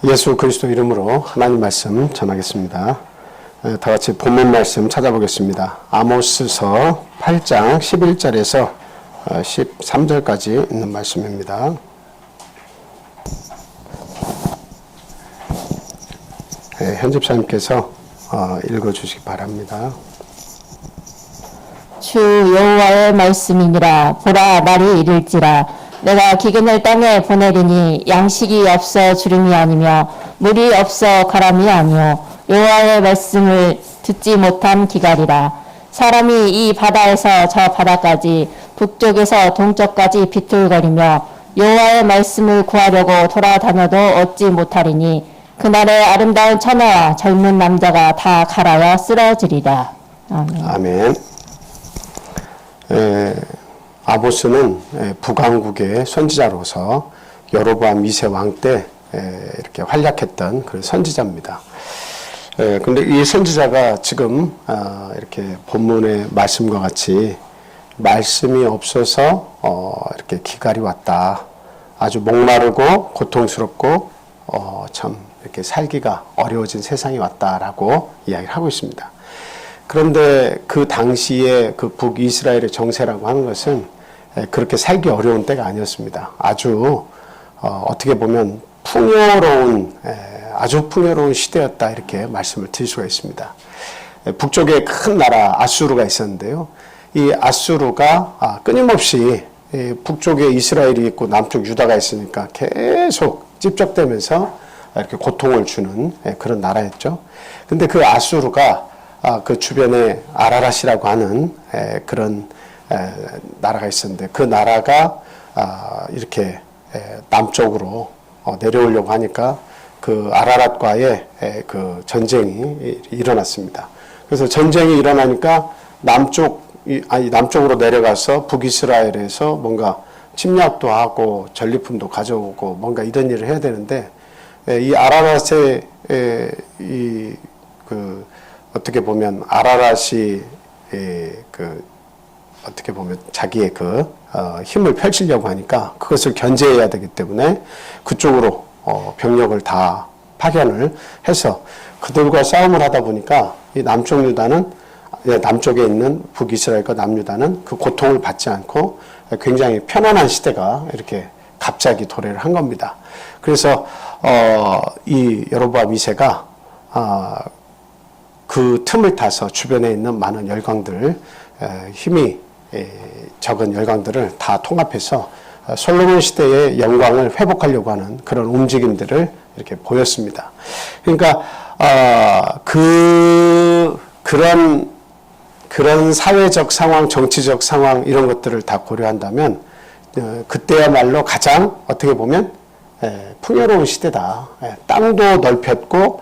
예수 그리스도 이름으로 하나님 말씀 전하겠습니다. 다 같이 본문 말씀 찾아보겠습니다. 아모스서 8장 11절에서 13절까지 있는 말씀입니다. 현집사님께서 읽어주시기 바랍니다. 주 여호와의 말씀이니라. 보라, 날이 이를지라. 내가 기근을 땅에 보내리니 양식이 없어 주름이 아니며 물이 없어 가람이 아니요 여호와의 말씀을 듣지 못한 기갈이라. 사람이 이 바다에서 저 바다까지 북쪽에서 동쪽까지 비틀거리며 여호와의 말씀을 구하려고 돌아다녀도 얻지 못하리니 그날에 아름다운 처녀와 젊은 남자가 다 갈아여 쓰러지리라. 아멘. 아멘. 아모스는 북왕국의 선지자로서 여로보암 2세 왕 때 이렇게 활약했던 그런 선지자입니다. 근데 이 선지자가 지금 이렇게 본문의 말씀과 같이 말씀이 없어서 이렇게 기갈이 왔다. 아주 목마르고 고통스럽고 참 이렇게 살기가 어려워진 세상이 왔다라고 이야기를 하고 있습니다. 그런데 그 당시에 그 북이스라엘의 정세라고 하는 것은 그렇게 살기 어려운 때가 아니었습니다. 아주 어떻게 보면 아주 풍요로운 시대였다 이렇게 말씀을 드릴 수가 있습니다. 북쪽에 큰 나라 아수르가 있었는데요. 이 아수르가 끊임없이 북쪽에 이스라엘이 있고 남쪽 유다가 있으니까 계속 찝적대면서 이렇게 고통을 주는 그런 나라였죠. 근데 그 아수르가 그 주변에 아라랏이라고 하는 그런 나라가 있었는데 그 나라가 이렇게 남쪽으로 내려오려고 하니까 그 아라랏과의 그 전쟁이 일어났습니다. 그래서 전쟁이 일어나니까 남쪽으로 내려가서 북이스라엘에서 뭔가 침략도 하고 전리품도 가져오고 뭔가 이런 일을 해야 되는데 이 아라랏의 어떻게 보면 아라랏이 어떻게 보면 자기의 힘을 펼치려고 하니까 그것을 견제해야 되기 때문에 그쪽으로 병력을 다 파견을 해서 그들과 싸움을 하다 보니까 이 남쪽에 있는 북이스라엘과 남유다는 그 고통을 받지 않고 굉장히 편안한 시대가 이렇게 갑자기 도래를 한 겁니다. 그래서 이 여로보암 2세가 그 틈을 타서 주변에 있는 많은 열강들, 힘이 적은 열강들을 다 통합해서 솔로몬 시대의 영광을 회복하려고 하는 그런 움직임들을 이렇게 보였습니다. 그러니까 그런 사회적 상황, 정치적 상황 이런 것들을 다 고려한다면 그때야말로 가장 어떻게 보면 풍요로운 시대다. 땅도 넓혔고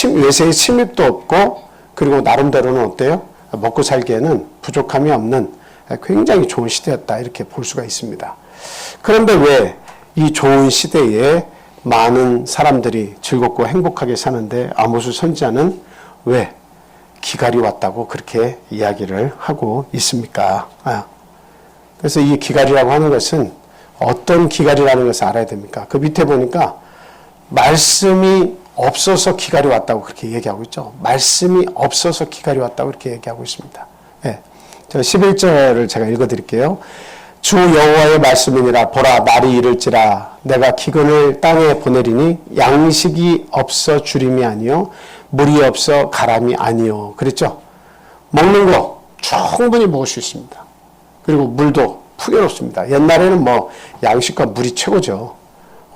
외세의 침입도 없고 그리고 나름대로는 어때요? 먹고 살기에는 부족함이 없는 굉장히 좋은 시대였다 이렇게 볼 수가 있습니다. 그런데 왜 이 좋은 시대에 많은 사람들이 즐겁고 행복하게 사는데 아모스 선지자는 왜 기갈이 왔다고 그렇게 이야기를 하고 있습니까? 그래서 이 기갈이라고 하는 것은 어떤 기갈이라는 것을 알아야 됩니까? 그 밑에 보니까 말씀이 없어서 기갈이 왔다고 그렇게 얘기하고 있죠. 말씀이 없어서 기갈이 왔다고 그렇게 얘기하고 있습니다. 11절을 제가 읽어드릴게요. 주 여호와의 말씀이니라. 보라, 날이 이를지라. 내가 기근을 땅에 보내리니 양식이 없어 주림이 아니요 물이 없어 가람이 아니요. 그랬죠? 먹는 거 충분히 먹을 수 있습니다. 그리고 물도 풍요롭습니다. 옛날에는 양식과 물이 최고죠.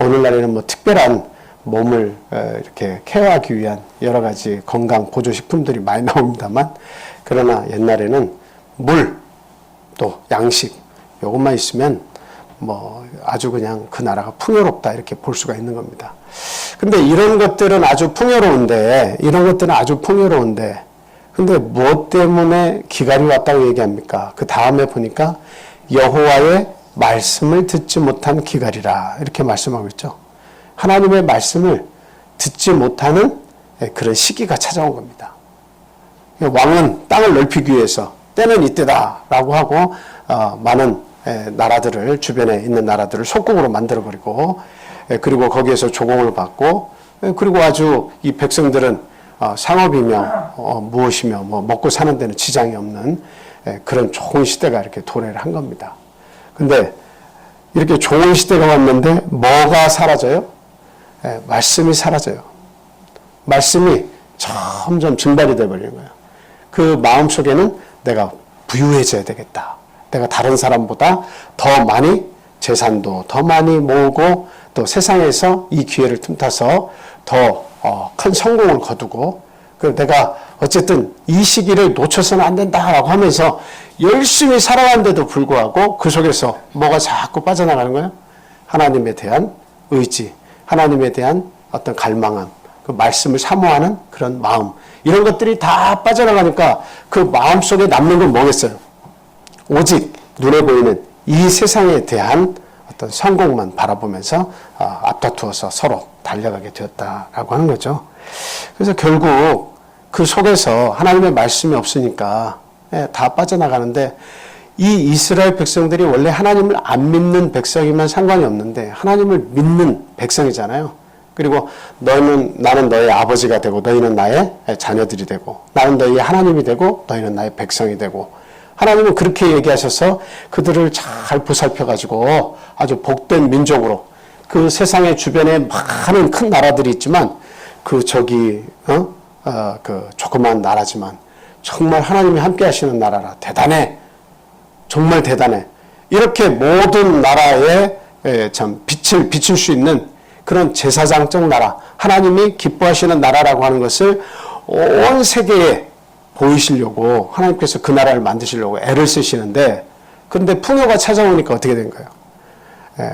오늘날에는 특별한 몸을 이렇게 케어하기 위한 여러 가지 건강 보조식품들이 많이 나옵니다만, 그러나 옛날에는 물, 또 양식, 요것만 있으면 아주 그냥 그 나라가 풍요롭다 이렇게 볼 수가 있는 겁니다. 근데 이런 것들은 아주 풍요로운데, 근데 무엇 때문에 기갈이 왔다고 얘기합니까? 그 다음에 보니까 여호와의 말씀을 듣지 못한 기갈이라 이렇게 말씀하고 있죠. 하나님의 말씀을 듣지 못하는 그런 시기가 찾아온 겁니다. 왕은 땅을 넓히기 위해서 때는 이때다라고 하고 많은 나라들을 주변에 있는 나라들을 속국으로 만들어버리고 그리고 거기에서 조공을 받고 그리고 아주 이 백성들은 상업이며 무엇이며 뭐 먹고 사는 데는 지장이 없는 그런 좋은 시대가 이렇게 도래를 한 겁니다. 근데 이렇게 좋은 시대가 왔는데 뭐가 사라져요? 말씀이 사라져요. 말씀이 점점 증발이 돼버리는 거예요. 그 마음속에는 내가 부유해져야 되겠다. 내가 다른 사람보다 더 많이 재산도 더 많이 모으고 또 세상에서 이 기회를 틈타서 더 큰 성공을 거두고 그리고 내가 어쨌든 이 시기를 놓쳐서는 안 된다라고 하면서 열심히 살아가는데도 불구하고 그 속에서 뭐가 자꾸 빠져나가는 거예요? 하나님에 대한 의지, 하나님에 대한 어떤 갈망함, 그 말씀을 사모하는 그런 마음 이런 것들이 다 빠져나가니까 그 마음속에 남는 건 뭐겠어요? 오직 눈에 보이는 이 세상에 대한 어떤 성공만 바라보면서 앞다투어서 서로 달려가게 되었다라고 하는 거죠. 그래서 결국 그 속에서 하나님의 말씀이 없으니까 다 빠져나가는데 이 이스라엘 백성들이 원래 하나님을 안 믿는 백성이면 상관이 없는데 하나님을 믿는 백성이잖아요. 그리고 나는 너의 아버지가 되고 너희는 나의 자녀들이 되고 나는 너희의 하나님이 되고 너희는 나의 백성이 되고 하나님은 그렇게 얘기하셔서 그들을 잘 보살펴가지고 아주 복된 민족으로 그 세상의 주변에 많은 큰 나라들이 있지만 그 조그만 나라지만 정말 하나님이 함께 하시는 나라라. 대단해. 정말 대단해. 이렇게 모든 나라에 참 빛을 비출 수 있는 그런 제사장적 나라, 하나님이 기뻐하시는 나라라고 하는 것을 온 세계에 보이시려고 하나님께서 그 나라를 만드시려고 애를 쓰시는데 그런데 풍요가 찾아오니까 어떻게 된 거예요?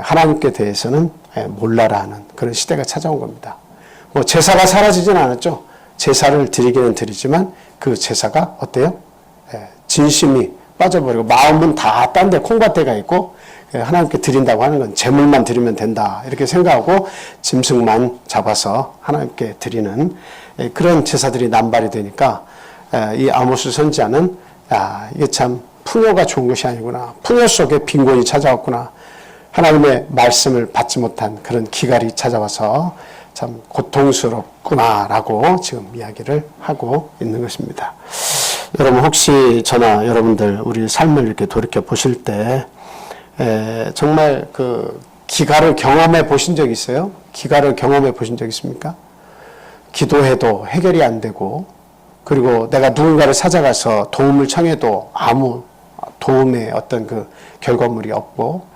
하나님께 대해서는 몰라라 하는 그런 시대가 찾아온 겁니다. 뭐 제사가 사라지진 않았죠. 제사를 드리기는 드리지만 그 제사가 어때요? 진심이 빠져버리고 마음은 다 딴 데 콩밭에 가 있고 하나님께 드린다고 하는 건 재물만 드리면 된다 이렇게 생각하고 짐승만 잡아서 하나님께 드리는 그런 제사들이 남발이 되니까 이 아모스 선지자는 이게 참 풍요가 좋은 것이 아니구나. 풍요 속에 빈곤이 찾아왔구나. 하나님의 말씀을 받지 못한 그런 기갈이 찾아와서 참 고통스럽구나라고 지금 이야기를 하고 있는 것입니다. 여러분 혹시 저나 여러분들 우리 삶을 이렇게 돌이켜 보실 때 정말 그 기갈을 경험해 보신 적 있어요? 기갈을 경험해 보신 적 있습니까? 기도해도 해결이 안 되고 그리고 내가 누군가를 찾아가서 도움을 청해도 아무 도움의 어떤 그 결과물이 없고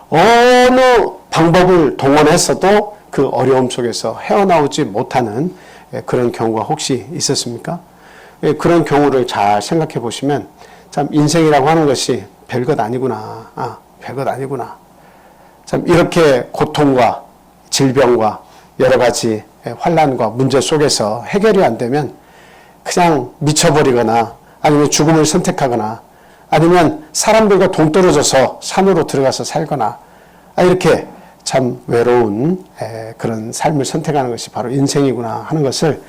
어느 방법을 동원했어도 그 어려움 속에서 헤어나오지 못하는 그런 경우가 혹시 있었습니까? 그런 경우를 잘 생각해 보시면 참 인생이라고 하는 것이 별것 아니구나. 별것 아니구나. 참 이렇게 고통과 질병과 여러 가지 환난과 문제 속에서 해결이 안 되면 그냥 미쳐버리거나 아니면 죽음을 선택하거나 아니면 사람들과 동떨어져서 산으로 들어가서 살거나 이렇게 참 외로운 그런 삶을 선택하는 것이 바로 인생이구나 하는 것을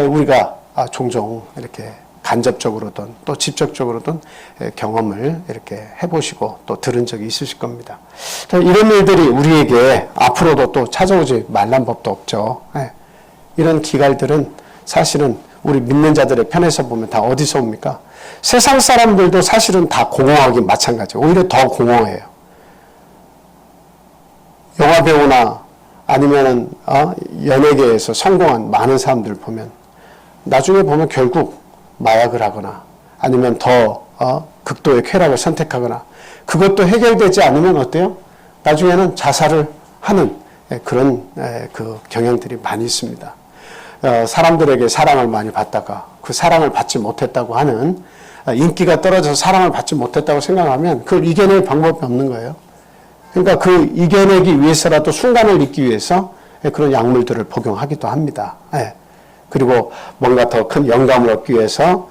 우리가 종종 이렇게 간접적으로든 또 직접적으로든 경험을 이렇게 해보시고 또 들은 적이 있으실 겁니다. 이런 일들이 우리에게 앞으로도 또 찾아오지 말란 법도 없죠. 이런 기갈들은 사실은 우리 믿는 자들의 편에서 보면 다 어디서 옵니까? 세상 사람들도 사실은 다 공허하기 마찬가지예요. 오히려 더 공허해요. 영화배우나 아니면은 연예계에서 성공한 많은 사람들 보면 나중에 보면 결국 마약을 하거나 아니면 더 극도의 쾌락을 선택하거나 그것도 해결되지 않으면 어때요? 나중에는 자살을 하는 그런 그 경향들이 많이 있습니다. 사람들에게 사랑을 많이 받다가 그 사랑을 받지 못했다고 하는 인기가 떨어져서 사랑을 받지 못했다고 생각하면 그걸 이겨낼 방법이 없는 거예요. 그러니까 그 이겨내기 위해서라도 순간을 잊기 위해서 그런 약물들을 복용하기도 합니다. 그리고 뭔가 더 큰 영감을 얻기 위해서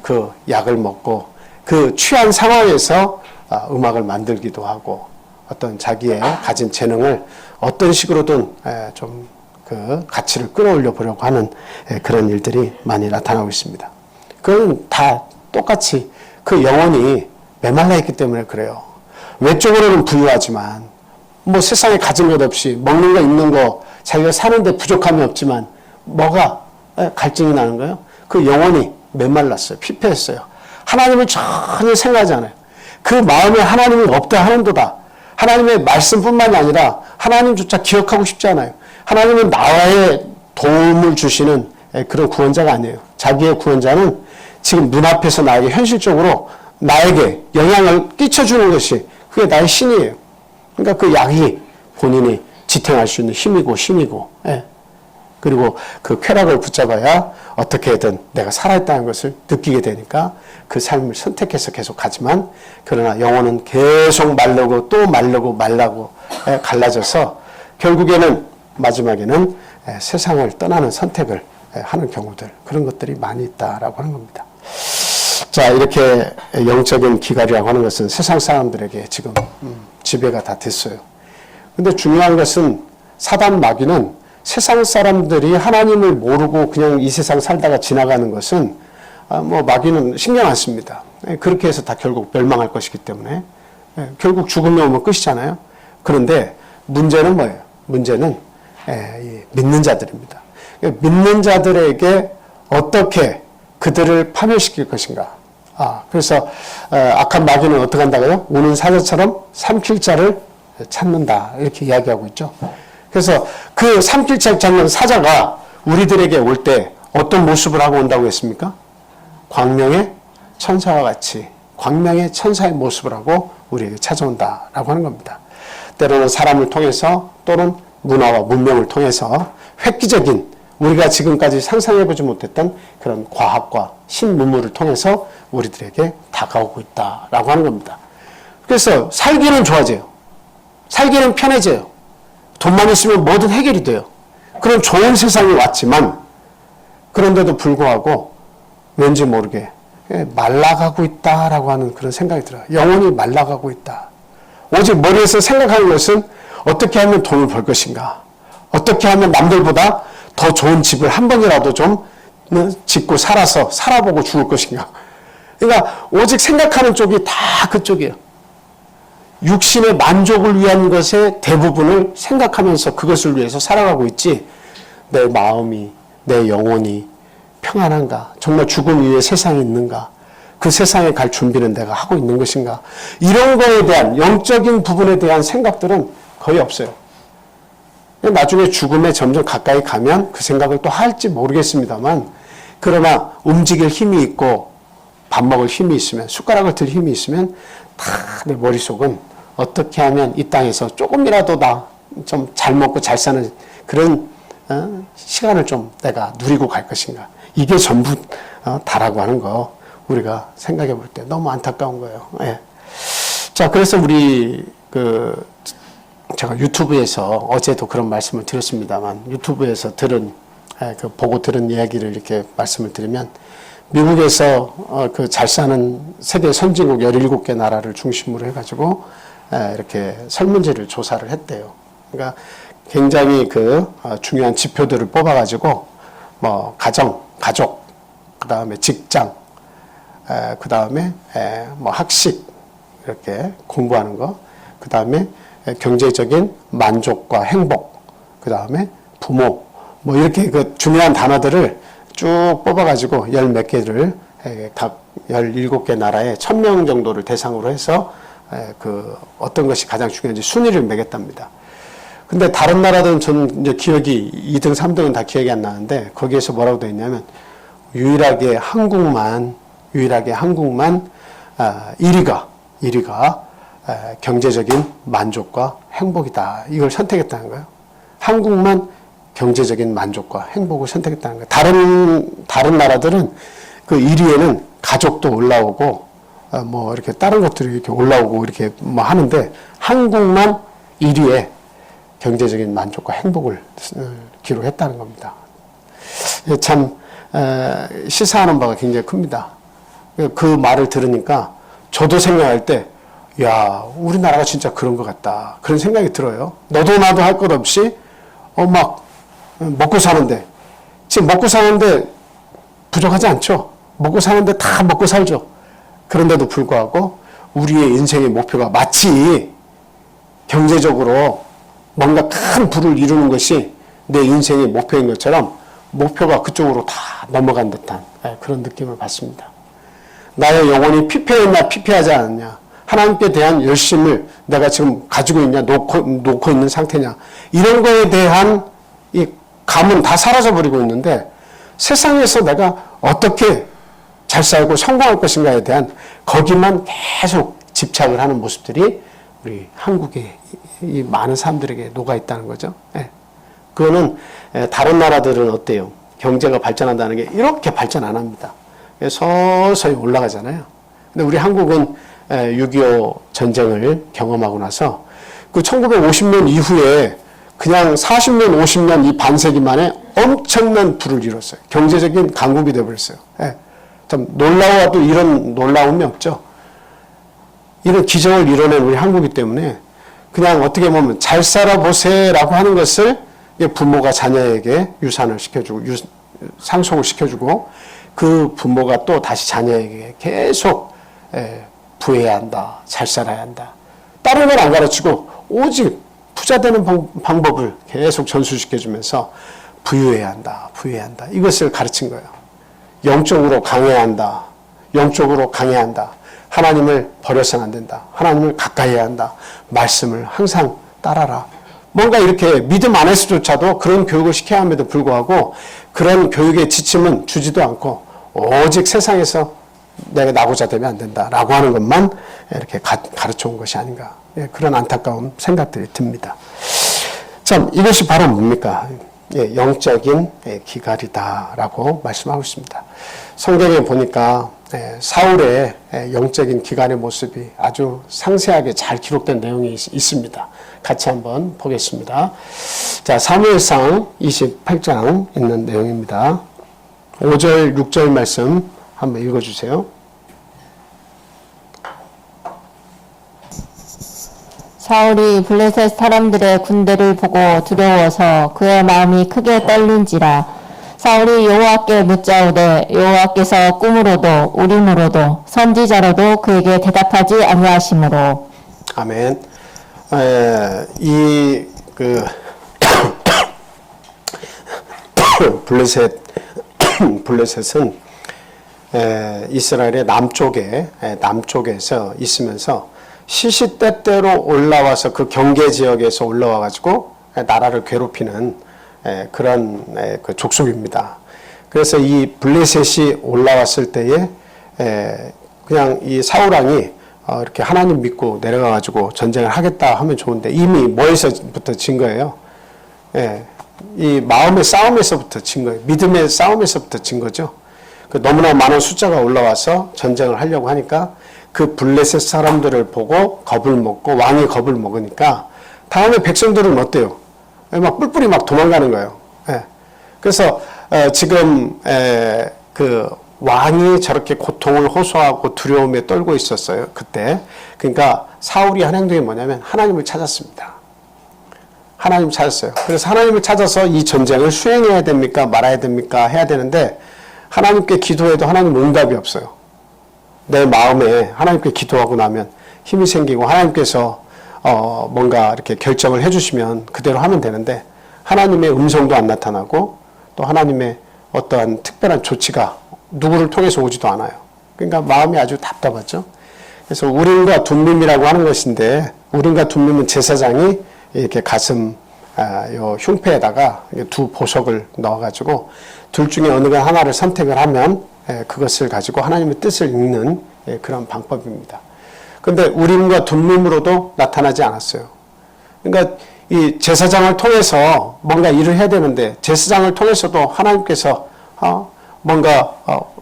그 약을 먹고 그 취한 상황에서 음악을 만들기도 하고 어떤 자기의 가진 재능을 어떤 식으로든 좀 그 가치를 끌어올려 보려고 하는 그런 일들이 많이 나타나고 있습니다. 그건 다 똑같이 그 영혼이 메말라 있기 때문에 그래요. 외적으로는 부유하지만 뭐 세상에 가진 것 없이 먹는 거 입는 거 자기가 사는데 부족함이 없지만 뭐가 갈증이 나는 거예요? 그 영혼이 메말랐어요. 피폐했어요. 하나님을 전혀 생각하지 않아요. 그 마음에 하나님이 없다 하는도다. 하나님의 말씀뿐만이 아니라 하나님조차 기억하고 싶지 않아요. 하나님은 나의 도움을 주시는 그런 구원자가 아니에요. 자기의 구원자는 지금 눈앞에서 나에게 현실적으로 나에게 영향을 끼쳐주는 것이 그게 나의 신이에요. 그러니까 그 약이 본인이 지탱할 수 있는 힘이고 그리고 그 쾌락을 붙잡아야 어떻게든 내가 살아있다는 것을 느끼게 되니까 그 삶을 선택해서 계속 가지만 그러나 영혼은 계속 마르고 또 말라고 갈라져서 결국에는 마지막에는 세상을 떠나는 선택을 하는 경우들 그런 것들이 많이 있다라고 하는 겁니다. 자, 이렇게 영적인 기갈이라고 하는 것은 세상 사람들에게 지금 지배가 다 됐어요. 근데 중요한 것은 사단 마귀는 세상 사람들이 하나님을 모르고 그냥 이 세상 살다가 지나가는 것은 뭐 마귀는 신경 안 씁니다. 그렇게 해서 다 결국 멸망할 것이기 때문에 결국 죽음이 오면 끝이잖아요. 그런데 문제는 뭐예요? 문제는 믿는 자들입니다. 믿는 자들에게 어떻게 그들을 파멸시킬 것인가. 그래서 악한 마귀는 어떻게 한다고요? 우는 사자처럼 삼킬 자를 찾는다. 이렇게 이야기하고 있죠. 그래서 그 삼킬 자를 찾는 사자가 우리들에게 올 때 어떤 모습을 하고 온다고 했습니까? 광명의 천사와 같이 광명의 천사의 모습을 하고 우리에게 찾아온다라고 하는 겁니다. 때로는 사람을 통해서 또는 문화와 문명을 통해서 획기적인 우리가 지금까지 상상해보지 못했던 그런 과학과 신문물을 통해서 우리들에게 다가오고 있다라고 하는 겁니다. 그래서 살기는 좋아져요. 살기는 편해져요. 돈만 있으면 뭐든 해결이 돼요. 그런 좋은 세상이 왔지만 그런데도 불구하고 왠지 모르게 말라가고 있다라고 하는 그런 생각이 들어요. 영혼이 말라가고 있다. 오직 머리에서 생각하는 것은 어떻게 하면 돈을 벌 것인가. 어떻게 하면 남들보다 더 좋은 집을 한 번이라도 좀 짓고 살아보고 죽을 것인가. 그러니까 오직 생각하는 쪽이 다 그쪽이에요. 육신의 만족을 위한 것의 대부분을 생각하면서 그것을 위해서 살아가고 있지 내 마음이 내 영혼이 평안한가 정말 죽음 이후에 세상이 있는가 그 세상에 갈 준비는 내가 하고 있는 것인가 이런 거에 대한 영적인 부분에 대한 생각들은 거의 없어요. 나중에 죽음에 점점 가까이 가면 그 생각을 또 할지 모르겠습니다만 그러나 움직일 힘이 있고 밥 먹을 힘이 있으면 숟가락을 들 힘이 있으면 다 내 머릿속은 어떻게 하면 이 땅에서 조금이라도 나 좀 잘 먹고 잘 사는 그런 시간을 좀 내가 누리고 갈 것인가 이게 전부 다라고 하는 거 우리가 생각해 볼 때 너무 안타까운 거예요. 예. 자, 그래서 우리 제가 유튜브에서 어제도 그런 말씀을 드렸습니다만 유튜브에서 보고 들은 이야기를 이렇게 말씀을 드리면 미국에서 그 잘 사는 세계 선진국 17개 나라를 중심으로 해가지고 이렇게 설문지를 조사를 했대요. 그러니까 굉장히 중요한 지표들을 뽑아가지고 뭐 가족, 그 다음에 직장, 그 다음에 뭐 학식 이렇게 공부하는 거, 그 다음에 경제적인 만족과 행복, 그 다음에 부모, 뭐 이렇게 그 중요한 단어들을 쭉 뽑아가지고 열 몇 개를 각 17개 나라에 1000명 정도를 대상으로 해서 어떤 것이 가장 중요한지 순위를 매겼답니다. 근데 다른 나라들은 저는 이제 기억이 2등, 3등은 다 기억이 안 나는데 거기에서 뭐라고 되어 있냐면 유일하게 한국만 1위가 경제적인 만족과 행복이다. 이걸 선택했다는 거예요. 한국만 경제적인 만족과 행복을 선택했다는 거예요. 다른 나라들은 그 1위에는 가족도 올라오고 뭐 이렇게 다른 것들이 이렇게 올라오고 이렇게 뭐 하는데 한국만 1위에 경제적인 만족과 행복을 기록했다는 겁니다. 참 시사하는 바가 굉장히 큽니다. 그 말을 들으니까 저도 생각할 때 야, 우리나라가 진짜 그런 것 같다. 그런 생각이 들어요. 너도 나도 할 것 없이 막 먹고 사는데 지금 먹고 사는데 부족하지 않죠. 먹고 사는데 다 먹고 살죠. 그런데도 불구하고 우리의 인생의 목표가 마치 경제적으로 뭔가 큰 부를 이루는 것이 내 인생의 목표인 것처럼 목표가 그쪽으로 다 넘어간 듯한 그런 느낌을 받습니다. 나의 영혼이 피폐했나 피폐하지 않았냐, 하나님께 대한 열심을 내가 지금 가지고 있냐, 놓고 있는 상태냐, 이런 거에 대한 이 감은 다 사라져버리고 있는데 세상에서 내가 어떻게 잘 살고 성공할 것인가에 대한 거기만 계속 집착을 하는 모습들이 우리 한국의 이 많은 사람들에게 녹아 있다는 거죠. 그거는 다른 나라들은 어때요? 경제가 발전한다는 게 이렇게 발전 안 합니다. 서서히 올라가잖아요. 근데 우리 한국은 6.25 전쟁을 경험하고 나서 그 1950년 이후에 그냥 40년, 50년 이 반세기 만에 엄청난 부를 이뤘어요. 경제적인 강국이 되어버렸어요. 참 놀라워도 이런 놀라움이 없죠. 이런 기적을 이뤄낸 우리 한국이기 때문에 그냥 어떻게 보면 잘 살아보세라고 하는 것을 부모가 자녀에게 유산을 시켜주고 상속을 시켜주고 그 부모가 또 다시 자녀에게 계속 부해야 한다, 잘 살아야 한다. 다른 건 안 가르치고 오직 부자 되는 방법을 계속 전수시켜주면서 부유해야 한다, 부유해야 한다. 이것을 가르친 거예요. 영적으로 강해야 한다, 영적으로 강해야 한다. 하나님을 버려서는 안 된다. 하나님을 가까이 해야 한다. 말씀을 항상 따라라. 뭔가 이렇게 믿음 안에서조차도 그런 교육을 시켜야 함에도 불구하고 그런 교육의 지침은 주지도 않고 오직 세상에서 내가 나고자 되면 안 된다라고 하는 것만 이렇게 가르쳐 온 것이 아닌가. 그런 안타까운 생각들이 듭니다. 참 이것이 바로 뭡니까? 영적인 기갈이다라고 말씀하고 있습니다. 성경에 보니까 사울의 영적인 기갈의 모습이 아주 상세하게 잘 기록된 내용이 있습니다. 같이 한번 보겠습니다. 자, 사무엘상 28장 있는 내용입니다. 5절, 6절 말씀 한번 읽어주세요. 사울이 블레셋 사람들의 군대를 보고 두려워서 그의 마음이 크게 떨린지라. 사울이 여호와께 묻자오되 여호와께서 꿈으로도 우림으로도 선지자로도 그에게 대답하지 아니하시므로. 아멘. 블레셋은 이스라엘의 남쪽에서 있으면서 시시때때로 올라와서 그 경계 지역에서 올라와 가지고 나라를 괴롭히는 그런 그 족속입니다. 그래서 이 블레셋이 올라왔을 때에 그냥 이 사울 왕이 이렇게 하나님 믿고 내려가 가지고 전쟁을 하겠다 하면 좋은데 이미 뭐에서부터 진 거예요? 이 마음의 싸움에서부터 진 거예요. 믿음의 싸움에서부터 진 거죠. 너무나 많은 숫자가 올라와서 전쟁을 하려고 하니까 그 블레셋 사람들을 보고 겁을 먹고 왕이 겁을 먹으니까 다음에 백성들은 어때요? 막 뿔뿔이 막 도망가는 거예요. 그래서 지금 그 왕이 저렇게 고통을 호소하고 두려움에 떨고 있었어요. 그때. 그러니까 사울이 한 행동이 뭐냐면 하나님을 찾았습니다. 하나님을 찾았어요. 그래서 하나님을 찾아서 이 전쟁을 수행해야 됩니까? 말아야 됩니까? 해야 되는데 하나님께 기도해도 하나님 응답이 없어요. 내 마음에 하나님께 기도하고 나면 힘이 생기고 하나님께서 뭔가 이렇게 결정을 해주시면 그대로 하면 되는데 하나님의 음성도 안 나타나고 또 하나님의 어떠한 특별한 조치가 누구를 통해서 오지도 않아요. 그러니까 마음이 아주 답답하죠. 그래서 우림과 둠밈이라고 하는 것인데 우림과 둠밈은 제사장이 이렇게 가슴 요 흉패에다가 두 보석을 넣어가지고 둘 중에 어느 하나를 선택을 하면 그것을 가지고 하나님의 뜻을 읽는 그런 방법입니다. 그런데 우림과 둠밈으로도 나타나지 않았어요. 그러니까 이 제사장을 통해서 뭔가 일을 해야 되는데 제사장을 통해서도 하나님께서 뭔가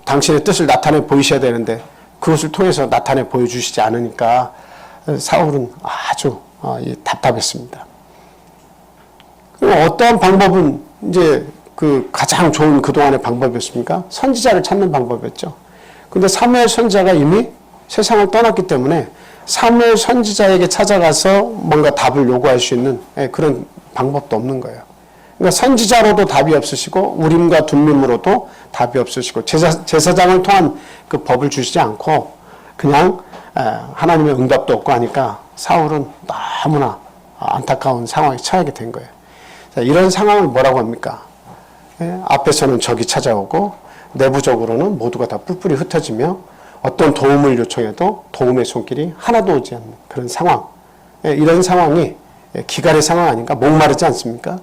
당신의 뜻을 나타내 보이셔야 되는데 그것을 통해서 나타내 보여주시지 않으니까 사울은 아주 답답했습니다. 그럼 어떠한 방법은 이제 그 가장 좋은 그동안의 방법이었습니까? 선지자를 찾는 방법이었죠. 근데 사무엘 선지자가 이미 세상을 떠났기 때문에 사무엘 선지자에게 찾아가서 뭔가 답을 요구할 수 있는 그런 방법도 없는 거예요. 그러니까 선지자로도 답이 없으시고 우림과 둠밈으로도 답이 없으시고 제사장을 통한 그 법을 주시지 않고 그냥 하나님의 응답도 없고 하니까 사울은 너무나 안타까운 상황에 처하게 된 거예요. 자, 이런 상황을 뭐라고 합니까? 앞에서는 적이 찾아오고 내부적으로는 모두가 다 뿔뿔이 흩어지며 어떤 도움을 요청해도 도움의 손길이 하나도 오지 않는 그런 상황. 이런 상황이 기갈의 상황 아닌가? 목마르지 않습니까?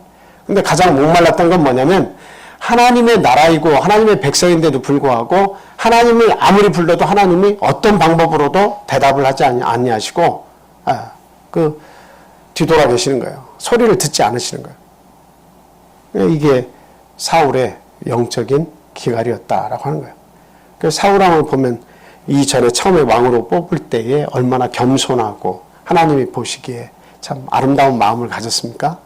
근데 가장 목말랐던 건 뭐냐면 하나님의 나라이고 하나님의 백성인데도 불구하고 하나님을 아무리 불러도 하나님이 어떤 방법으로도 대답을 하지 아니하시고 뒤돌아 계시는 거예요. 소리를 듣지 않으시는 거예요. 이게 사울의 영적인 기갈이었다라고 하는 거예요. 그래서 사울왕을 보면 이전에 처음에 왕으로 뽑을 때에 얼마나 겸손하고 하나님이 보시기에 참 아름다운 마음을 가졌습니까?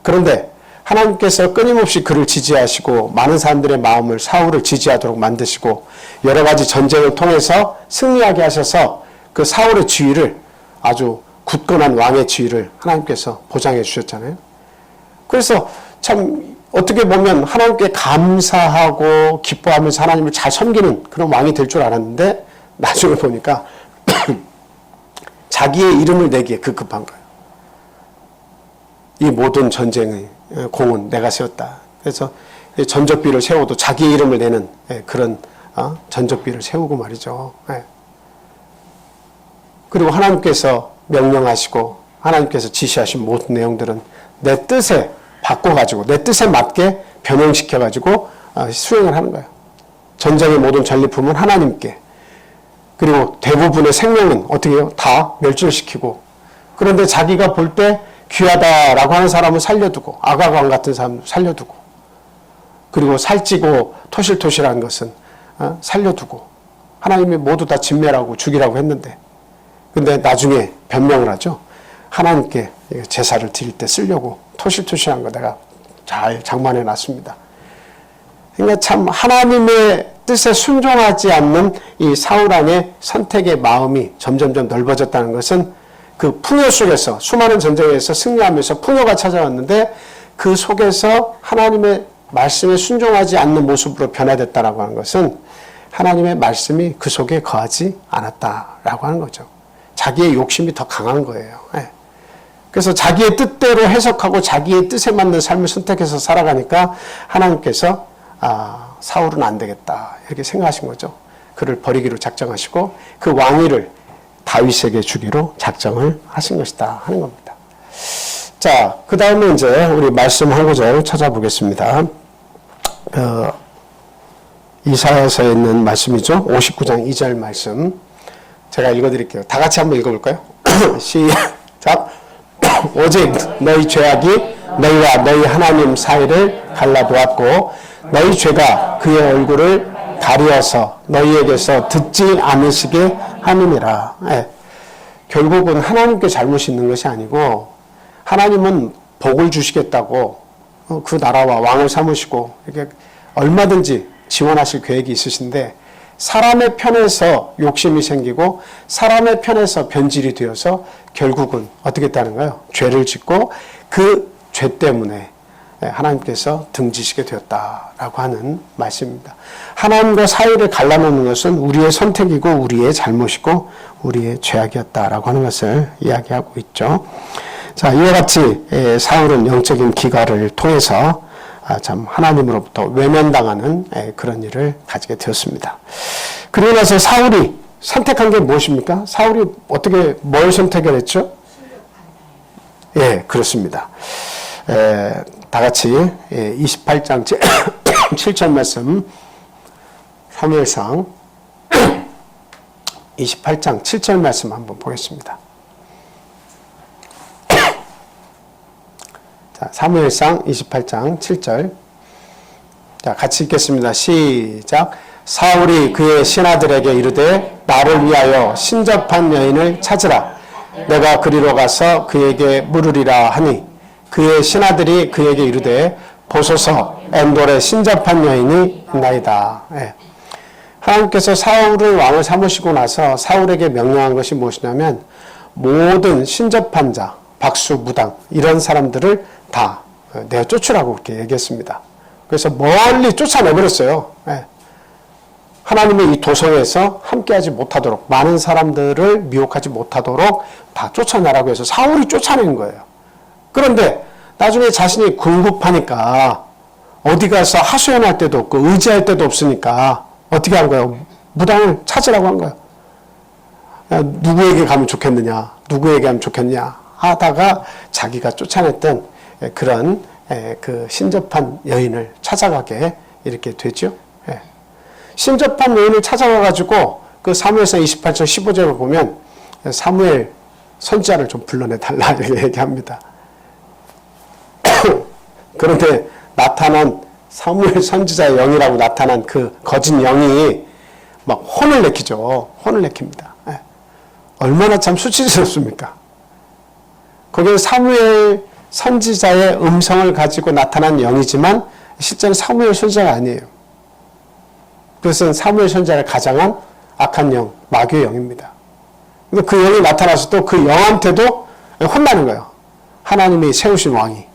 그런데 하나님께서 끊임없이 그를 지지하시고 많은 사람들의 마음을 사울을 지지하도록 만드시고 여러 가지 전쟁을 통해서 승리하게 하셔서 그 사울의 지위를 아주 굳건한 왕의 지위를 하나님께서 보장해 주셨잖아요. 그래서 참 어떻게 보면 하나님께 감사하고 기뻐하면서 하나님을 잘 섬기는 그런 왕이 될 줄 알았는데 나중에 보니까 자기의 이름을 내기에 급급한 거예요. 이 모든 전쟁의 공은 내가 세웠다. 그래서 전적비를 세워도 자기의 이름을 내는 그런 전적비를 세우고 말이죠. 그리고 하나님께서 명령하시고 하나님께서 지시하신 모든 내용들은 내 뜻에 바꿔가지고 내 뜻에 맞게 변형시켜가지고 수행을 하는 거예요. 전쟁의 모든 전리품은 하나님께, 그리고 대부분의 생명은 어떻게 해요? 다 멸절시키고, 그런데 자기가 볼 때 귀하다라고 하는 사람을 살려두고, 아가광 같은 사람을 살려두고, 그리고 살찌고 토실토실한 것은 살려두고, 하나님이 모두 다 진멸하고 죽이라고 했는데, 근데 나중에 변명을 하죠. 하나님께 제사를 드릴 때 쓰려고 토실토실한 거 내가 잘 장만해 놨습니다. 그러니까 참 하나님의 뜻에 순종하지 않는 이 사울 왕의 선택의 마음이 점점점 넓어졌다는 것은 그 풍요 속에서, 수많은 전쟁에서 승리하면서 풍요가 찾아왔는데 그 속에서 하나님의 말씀에 순종하지 않는 모습으로 변화됐다라고 하는 것은 하나님의 말씀이 그 속에 거하지 않았다라고 하는 거죠. 자기의 욕심이 더 강한 거예요. 그래서 자기의 뜻대로 해석하고 자기의 뜻에 맞는 삶을 선택해서 살아가니까 하나님께서 사울은 안 되겠다 이렇게 생각하신 거죠. 그를 버리기로 작정하시고 그 왕위를 다윗에게 주기로 작정을 하신 것이다 하는 겁니다. 자, 그 다음에 이제 우리 말씀 한 구절 찾아보겠습니다. 이사야서에 있는 말씀이죠. 59장 2절 말씀 제가 읽어드릴게요. 다 같이 한번 읽어볼까요? 시작. 오직 너희 죄악이 너희와 너희 하나님 사이를 갈라놓았고 너희 죄가 그의 얼굴을 가리어서 너희에게서 듣지 않으시게 함이니라. 결국은 하나님께 잘못이 있는 것이 아니고 하나님은 복을 주시겠다고 그 나라와 왕을 삼으시고 이렇게 얼마든지 지원하실 계획이 있으신데 사람의 편에서 욕심이 생기고 사람의 편에서 변질이 되어서 결국은 어떻게 했다는가요? 죄를 짓고 그 죄 때문에 하나님께서 등지시게 되었다라고 하는 말씀입니다. 하나님과 사이를 갈라놓는 것은 우리의 선택이고 우리의 잘못이고 우리의 죄악이었다라고 하는 것을 이야기하고 있죠. 자, 이와 같이 사울은 영적인 기갈을 통해서 참 하나님으로부터 외면당하는 그런 일을 가지게 되었습니다. 그러고 나서 사울이 선택한 게 무엇입니까? 사울이 어떻게 뭘 선택을 했죠? 예, 그렇습니다. 다 같이 28장 7절 말씀 사무엘상 28장 7절 말씀 한번 보겠습니다. 자, 사무엘상 28장 7절. 자, 같이 읽겠습니다. 시작. 사울이 그의 신하들에게 이르되 나를 위하여 신접한 여인을 찾으라. 내가 그리로 가서 그에게 물으리라 하니 그의 신하들이 그에게 이르되 보소서 엔돌에 신접한 여인이 있나이다. 하나님께서 사울을 왕을 삼으시고 나서 사울에게 명령한 것이 무엇이냐면 모든 신접한 자, 박수, 무당 이런 사람들을 다 내어 쫓으라고 그렇게 얘기했습니다. 그래서 멀리 쫓아내버렸어요. 하나님의 이 도성에서 함께하지 못하도록, 많은 사람들을 미혹하지 못하도록 다 쫓아내라고 해서 사울이 쫓아낸 거예요. 그런데 나중에 자신이 궁급하니까 어디 가서 하소연할 데도 없고 의지할 데도 없으니까 어떻게 한 거예요? 무당을 찾으라고 한 거예요. 야, 누구에게 가면 좋겠느냐, 누구에게 하면 좋겠냐 하다가 자기가 쫓아냈던 그런 그 신접한 여인을 찾아가게 이렇게 되죠. 신접한 여인을 찾아가가지고 그 사무엘상 28장 15절을 보면 사무엘 선지자를 좀 불러내달라 이렇게 얘기합니다. 그런데 나타난 사무엘 선지자의 영이라고 나타난 그 거짓 영이 막 혼을 내키죠. 혼을 내킵니다. 얼마나 참 수치스럽습니까? 거기는 사무엘 선지자의 음성을 가지고 나타난 영이지만 실제는 사무엘 선지자가 아니에요. 그것은 사무엘 선지자를 가장한 악한 영, 마귀의 영입니다. 근데 그 영이 나타나서 또 그 영한테도 혼나는 거예요. 하나님이 세우신 왕이.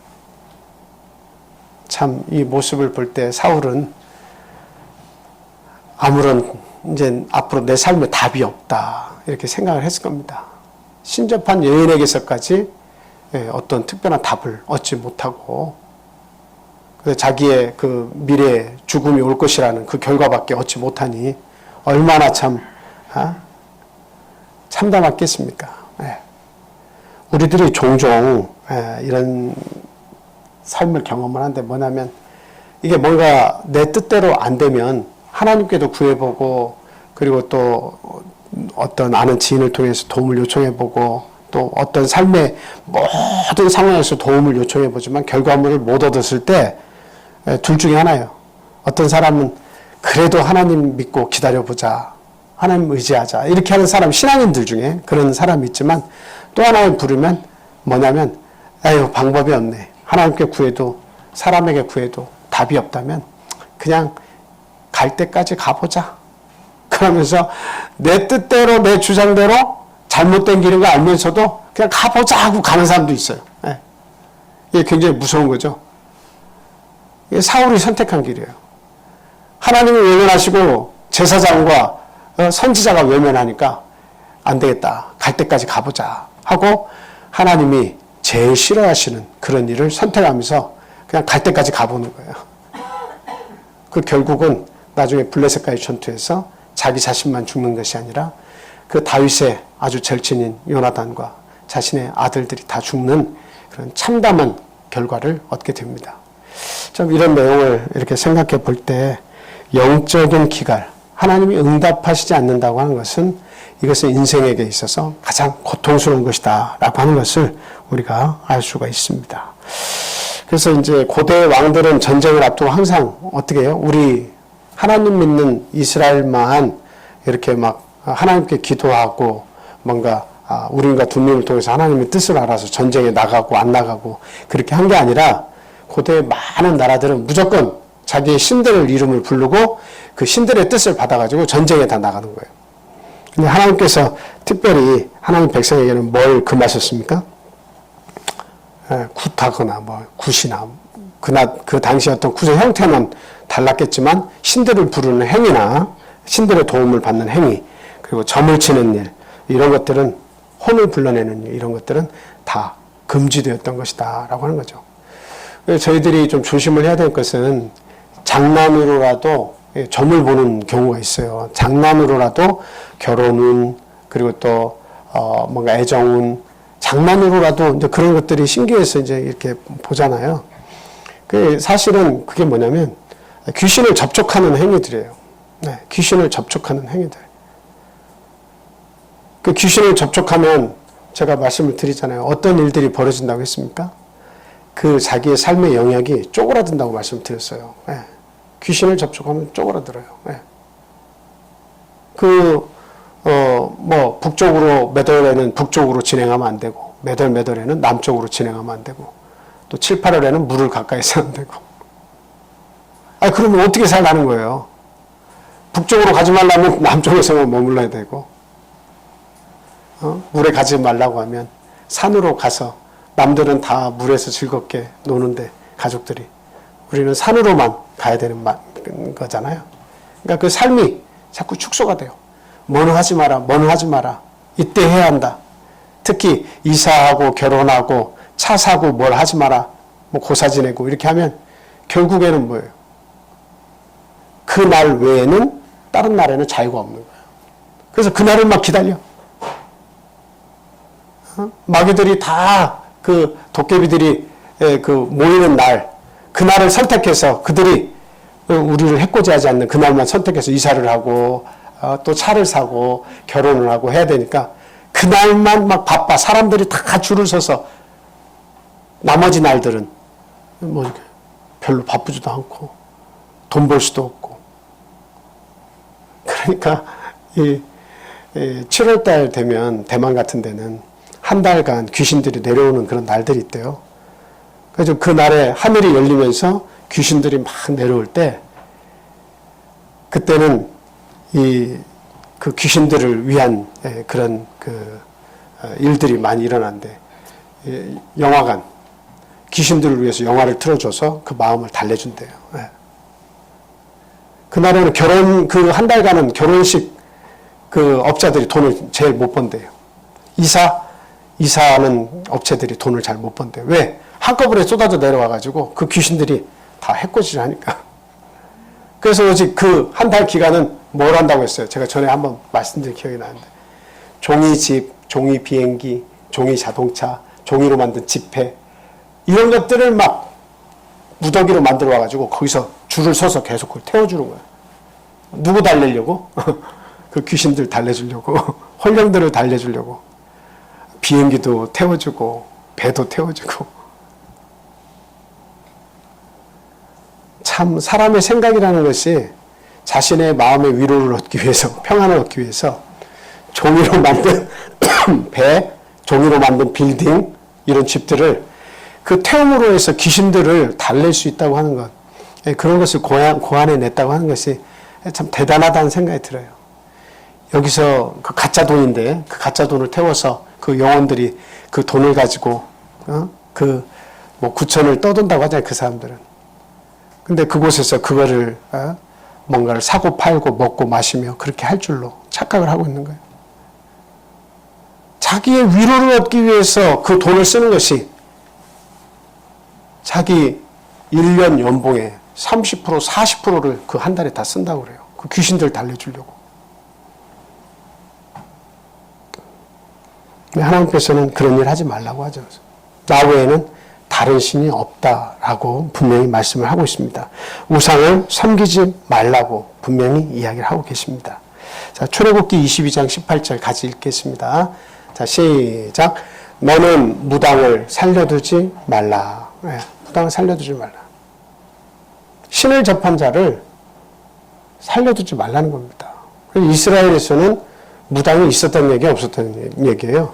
참 이 모습을 볼 때 사울은 아무런 이제 앞으로 내 삶에 답이 없다 이렇게 생각을 했을 겁니다. 신접한 여인에게서까지 어떤 특별한 답을 얻지 못하고 자기의 그 미래에 죽음이 올 것이라는 그 결과밖에 얻지 못하니 얼마나 참 참담했겠습니까? 우리들이 종종 이런 삶을 경험을 하는데 뭐냐면 이게 뭔가 내 뜻대로 안 되면 하나님께도 구해보고 그리고 또 어떤 아는 지인을 통해서 도움을 요청해보고 또 어떤 삶의 모든 상황에서 도움을 요청해보지만 결과물을 못 얻었을 때 둘 중에 하나예요. 어떤 사람은 그래도 하나님 믿고 기다려보자. 하나님 의지하자. 이렇게 하는 사람, 신앙인들 중에 그런 사람이 있지만 또 하나를 부르면 뭐냐면 에휴 방법이 없네. 하나님께 구해도 사람에게 구해도 답이 없다면 그냥 갈 때까지 가보자. 그러면서 내 뜻대로 내 주장대로 잘못된 길인 거 알면서도 그냥 가보자 하고 가는 사람도 있어요. 이게 굉장히 무서운 거죠. 이게 사울이 선택한 길이에요. 하나님을 외면하시고 제사장과 선지자가 외면하니까 안 되겠다. 갈 때까지 가보자 하고 하나님이 제일 싫어하시는 그런 일을 선택하면서 그냥 갈 때까지 가보는 거예요. 그 결국은 나중에 블레셋과의 전투에서 자기 자신만 죽는 것이 아니라 그 다윗의 아주 절친인 요나단과 자신의 아들들이 다 죽는 그런 참담한 결과를 얻게 됩니다. 좀 이런 내용을 이렇게 생각해 볼 때 영적인 기갈, 하나님이 응답하시지 않는다고 하는 것은 이것은 인생에게 있어서 가장 고통스러운 것이다 라고 하는 것을 우리가 알 수가 있습니다. 그래서 이제 고대 왕들은 전쟁을 앞두고 항상 어떻게 해요? 우리 하나님 믿는 이스라엘만 이렇게 막 하나님께 기도하고 뭔가 우리가 두님을 통해서 하나님의 뜻을 알아서 전쟁에 나가고 안 나가고 그렇게 한 게 아니라 고대의 많은 나라들은 무조건 자기의 신들을 이름을 부르고 그 신들의 뜻을 받아가지고 전쟁에 다 나가는 거예요. 근데 하나님께서 특별히 하나님 백성에게는 뭘 금하셨습니까? 굿하거나 굿이나 그 당시 어떤 굿의 형태는 달랐겠지만 신들을 부르는 행위나 신들의 도움을 받는 행위 그리고 점을 치는 일 이런 것들은 혼을 불러내는 일 이런 것들은 다 금지되었던 것이다 라고 하는 거죠. 저희들이 좀 조심을 해야 될 것은 장난으로라도 점을 보는 경우가 있어요. 장난으로라도 결혼운 그리고 또 뭔가 애정운 장난으로라도 이제 그런 것들이 신기해서 이제 이렇게 보잖아요. 그 사실은 그게 뭐냐면 귀신을 접촉하는 행위들이에요. 네, 귀신을 접촉하는 행위들. 그 귀신을 접촉하면 제가 말씀을 드리잖아요. 어떤 일들이 벌어진다고 했습니까? 그 자기의 삶의 영역이 쪼그라든다고 말씀드렸어요. 네. 귀신을 접촉하면 쪼그라들어요. 네. 북쪽으로 매달에는 북쪽으로 진행하면 안 되고, 매달에는 남쪽으로 진행하면 안 되고, 또 7, 8월에는 물을 가까이서 안 되고. 그러면 어떻게 살라는 거예요? 북쪽으로 가지 말라면 남쪽에서만 머물러야 되고, 물에 가지 말라고 하면 산으로 가서 남들은 다 물에서 즐겁게 노는데 가족들이 우리는 산으로만 가야 되는 거잖아요. 그러니까 그 삶이 자꾸 축소가 돼요. 뭐는 하지 마라, 뭐는 하지 마라. 이때 해야 한다. 특히 이사하고 결혼하고 차 사고 뭘 하지 마라. 뭐 고사 지내고 이렇게 하면 결국에는 뭐예요? 그 날 외에는 다른 날에는 자유가 없는 거예요. 그래서 그날을 막 기다려. 마귀들이 다 그 도깨비들이 그 모이는 날, 그날을 선택해서 그들이 우리를 해코지하지 않는 그날만 선택해서 이사를 하고 또 차를 사고 결혼을 하고 해야 되니까 그날만 막 바빠. 사람들이 다 줄을 서서 나머지 날들은 뭐 별로 바쁘지도 않고 돈 벌 수도 없고. 그러니까 이 7월달 되면 대만 같은 데는 한 달간 귀신들이 내려오는 그런 날들이 있대요. 그래서 그 날에 하늘이 열리면서 귀신들이 막 내려올 때 그때는 그 귀신들을 위한 그런 그 일들이 많이 일어난대. 영화관 귀신들을 위해서 영화를 틀어줘서 그 마음을 달래준대요. 그날에는 그 한 달간은 결혼식 그 업자들이 돈을 제일 못 번대요. 이사하는 업체들이 돈을 잘 못 번대요. 왜? 한꺼번에 쏟아져 내려와가지고 그 귀신들이 다 해코지를 하니까. 그래서 오직 그 한 달 기간은 뭘 한다고 했어요? 제가 전에 한번 말씀드린 기억이 나는데. 종이집, 종이 비행기, 종이 자동차, 종이로 만든 지폐, 이런 것들을 막 무더기로 만들어 와가지고 거기서 줄을 서서 계속 그걸 태워주는 거예요. 누구 달래려고? 그 귀신들 달래주려고, 혼령들을 달래주려고. 비행기도 태워주고, 배도 태워주고. 참, 사람의 생각이라는 것이 자신의 마음의 위로를 얻기 위해서, 평안을 얻기 위해서 종이로 만든 배, 종이로 만든 빌딩, 이런 집들을 그 태움으로 해서 귀신들을 달랠 수 있다고 하는 것, 그런 것을 고안해 냈다고 하는 것이 참 대단하다는 생각이 들어요. 여기서 그 가짜 돈인데 그 가짜 돈을 태워서 그 영혼들이 그 돈을 가지고 그 뭐 구천을 떠돈다고 하잖아요. 그 사람들은. 근데 그곳에서 그거를 뭔가를 사고 팔고 먹고 마시며 그렇게 할 줄로 착각을 하고 있는 거예요. 자기의 위로를 얻기 위해서 그 돈을 쓰는 것이 자기 1년 연봉의 30%, 40%를 그 한 달에 다 쓴다고 그래요. 그 귀신들 달래주려고. 하나님께서는 그런 일 하지 말라고 하죠. 나 외에는 다른 신이 없다라고 분명히 말씀을 하고 있습니다. 우상을 섬기지 말라고 분명히 이야기를 하고 계십니다. 자, 출애굽기 22장 18절 같이 읽겠습니다. 자, 시작. 너는 무당을 살려두지 말라. 무당을 살려두지 말라. 신을 접한 자를 살려두지 말라는 겁니다. 이스라엘에서는 무당이 있었다는 얘기 없었다는 얘기예요.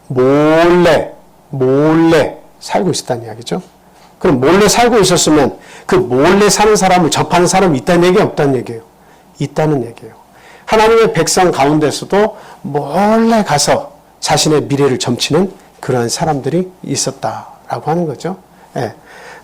몰래 살고 있었다는 이야기죠. 그럼 몰래 살고 있었으면 그 몰래 사는 사람을 접하는 사람이 있다는 얘기 없다는 얘기예요. 있다는 얘기예요. 하나님의 백성 가운데서도 몰래 가서 자신의 미래를 점치는 그러한 사람들이 있었다라고 하는 거죠. 예.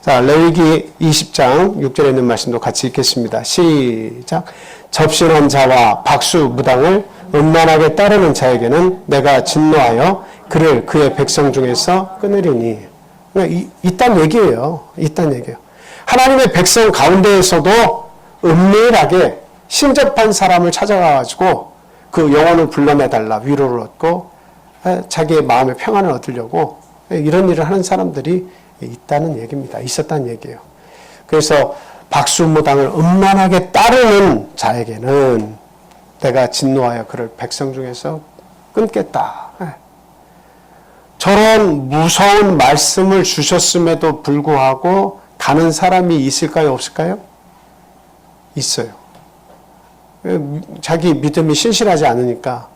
자, 레위기 20장 6절에 있는 말씀도 같이 읽겠습니다. 시작. 접신한 자와 박수 무당을 음란하게 따르는 자에게는 내가 진노하여 그를 그의 백성 중에서 끊으리니. 그러니까 있단 얘기예요. 있단 얘기예요. 하나님의 백성 가운데에서도 은밀하게 신접한 사람을 찾아가가지고 그 영혼을 불러내달라, 위로를 얻고 자기의 마음의 평안을 얻으려고 이런 일을 하는 사람들이 있다는 얘기입니다. 있었다는 얘기예요. 그래서 박수무당을 음란하게 따르는 자에게는 내가 진노하여 그를 백성 중에서 끊겠다. 저런 무서운 말씀을 주셨음에도 불구하고 가는 사람이 있을까요? 없을까요? 있어요. 자기 믿음이 신실하지 않으니까,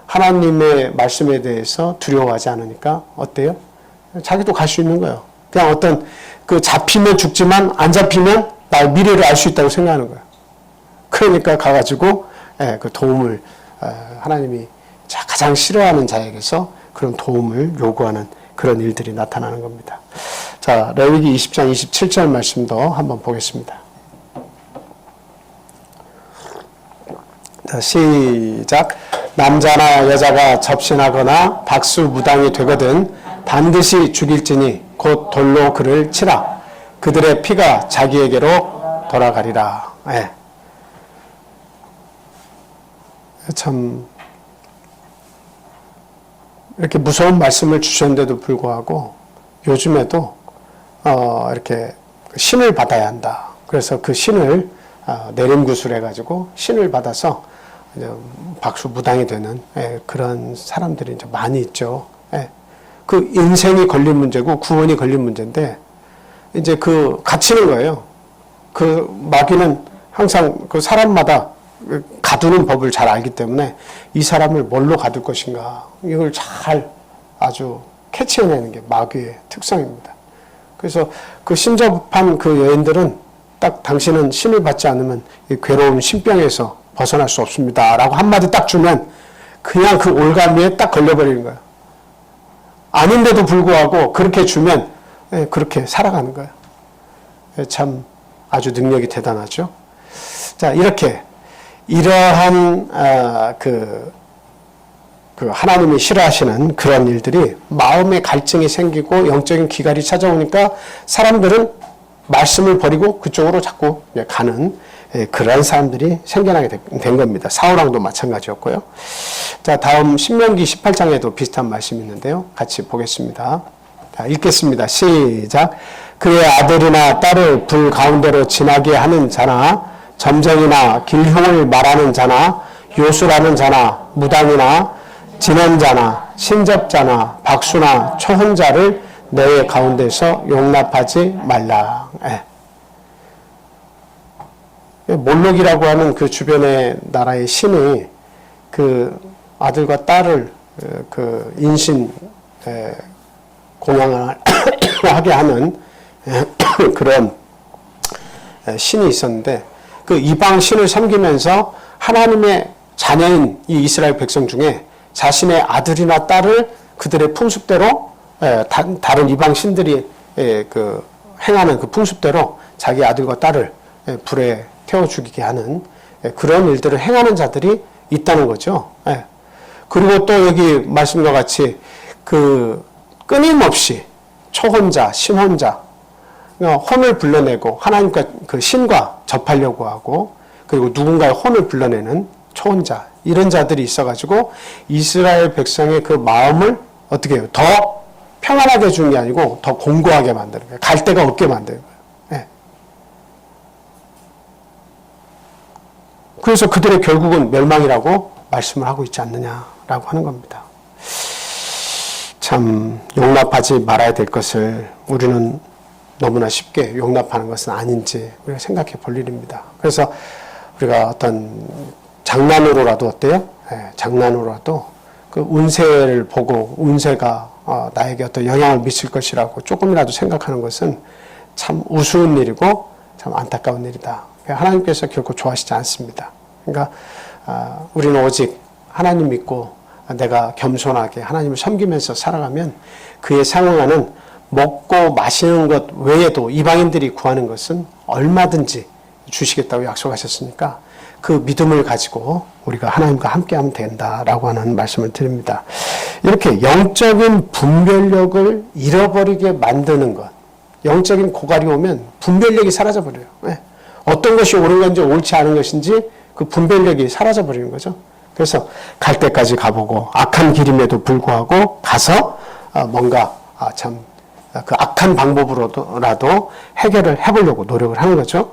하나님의 말씀에 대해서 두려워하지 않으니까 어때요? 자기도 갈 수 있는 거예요. 그냥 어떤 잡히면 죽지만 안 잡히면 나의 미래를 알 수 있다고 생각하는 거예요. 그러니까 가가지고 그 도움을 하나님이 가장 싫어하는 자에게서 그런 도움을 요구하는 그런 일들이 나타나는 겁니다. 자, 레위기 20장 27절 말씀도 한번 보겠습니다. 시작. 남자나 여자가 접신하거나 박수무당이 되거든 반드시 죽일지니 곧 돌로 그를 치라. 그들의 피가 자기에게로 돌아가리라. 예. 참 이렇게 무서운 말씀을 주셨는데도 불구하고 요즘에도 이렇게 신을 받아야 한다. 그래서 그 신을 내림구술해가지고 신을 받아서 박수무당이 되는 그런 사람들이 이제 많이 있죠. 그 인생이 걸린 문제고 구원이 걸린 문제인데 이제 그 갇히는 거예요. 그 마귀는 항상 그 사람마다 가두는 법을 잘 알기 때문에 이 사람을 뭘로 가둘 것인가 이걸 잘 아주 캐치해내는 게 마귀의 특성입니다. 그래서 그 신접한 그 여인들은 딱 당신은 신을 받지 않으면 이 괴로운 신병에서 벗어날 수 없습니다 라고 한마디 딱 주면 그냥 그 올가미에 딱 걸려버리는 거예요. 아닌데도 불구하고 그렇게 주면 그렇게 살아가는 거예요. 참 아주 능력이 대단하죠. 자, 이렇게 이러한 그 하나님이 싫어하시는 그런 일들이 마음의 갈증이 생기고 영적인 기갈이 찾아오니까 사람들은 말씀을 버리고 그쪽으로 자꾸 가는 그런 사람들이 생겨나게 된 겁니다. 사울왕도 마찬가지였고요. 자, 다음 신명기 18장에도 비슷한 말씀이 있는데요. 같이 보겠습니다. 자, 읽겠습니다. 시작. 그의 아들이나 딸을 불 가운데로 지나게 하는 자나 점쟁이나 길흉을 말하는 자나 요술하는 자나 무당이나 진언자나 신접자나 박수나 초혼자를 너의 가운데서 용납하지 말라. 몰록이라고 하는 그 주변의 나라의 신이 그 아들과 딸을 그 인신 공양을 하게 하는 그런 신이 있었는데 그 이방 신을 섬기면서 하나님의 자녀인 이 이스라엘 백성 중에 자신의 아들이나 딸을 그들의 풍습대로 다른 이방 신들이 그 행하는 그 풍습대로 자기 아들과 딸을 불에 태워 죽이게 하는 그런 일들을 행하는 자들이 있다는 거죠. 그리고 또 여기 말씀과 같이 그 끊임없이 초혼자, 신혼자, 혼을 불러내고 하나님과 그 신과 접하려고 하고 그리고 누군가의 혼을 불러내는 초혼자 이런 자들이 있어가지고 이스라엘 백성의 그 마음을 어떻게 해요? 더 평안하게 해주는 게 아니고 더 공고하게 만드는 거예요. 갈 데가 없게 만드는 거예요. 그래서 그들의 결국은 멸망이라고 말씀을 하고 있지 않느냐라고 하는 겁니다. 참 용납하지 말아야 될 것을 우리는 너무나 쉽게 용납하는 것은 아닌지 우리가 생각해 볼 일입니다. 그래서 우리가 어떤 장난으로라도 어때요? 장난으로라도 그 운세를 보고 운세가 나에게 어떤 영향을 미칠 것이라고 조금이라도 생각하는 것은 참 우스운 일이고 참 안타까운 일이다. 하나님께서 결코 좋아하시지 않습니다. 그러니까 우리는 오직 하나님 믿고 내가 겸손하게 하나님을 섬기면서 살아가면 그에 상응하는 먹고 마시는 것 외에도 이방인들이 구하는 것은 얼마든지 주시겠다고 약속하셨으니까 그 믿음을 가지고 우리가 하나님과 함께하면 된다라고 하는 말씀을 드립니다. 이렇게 영적인 분별력을 잃어버리게 만드는 것, 영적인 고갈이 오면 분별력이 사라져버려요. 어떤 것이 옳은 건지 옳지 않은 것인지 그 분별력이 사라져버리는 거죠. 그래서 갈 때까지 가보고 악한 길임에도 불구하고 가서 뭔가 참 그 악한 방법으로라도 해결을 해보려고 노력을 하는 거죠.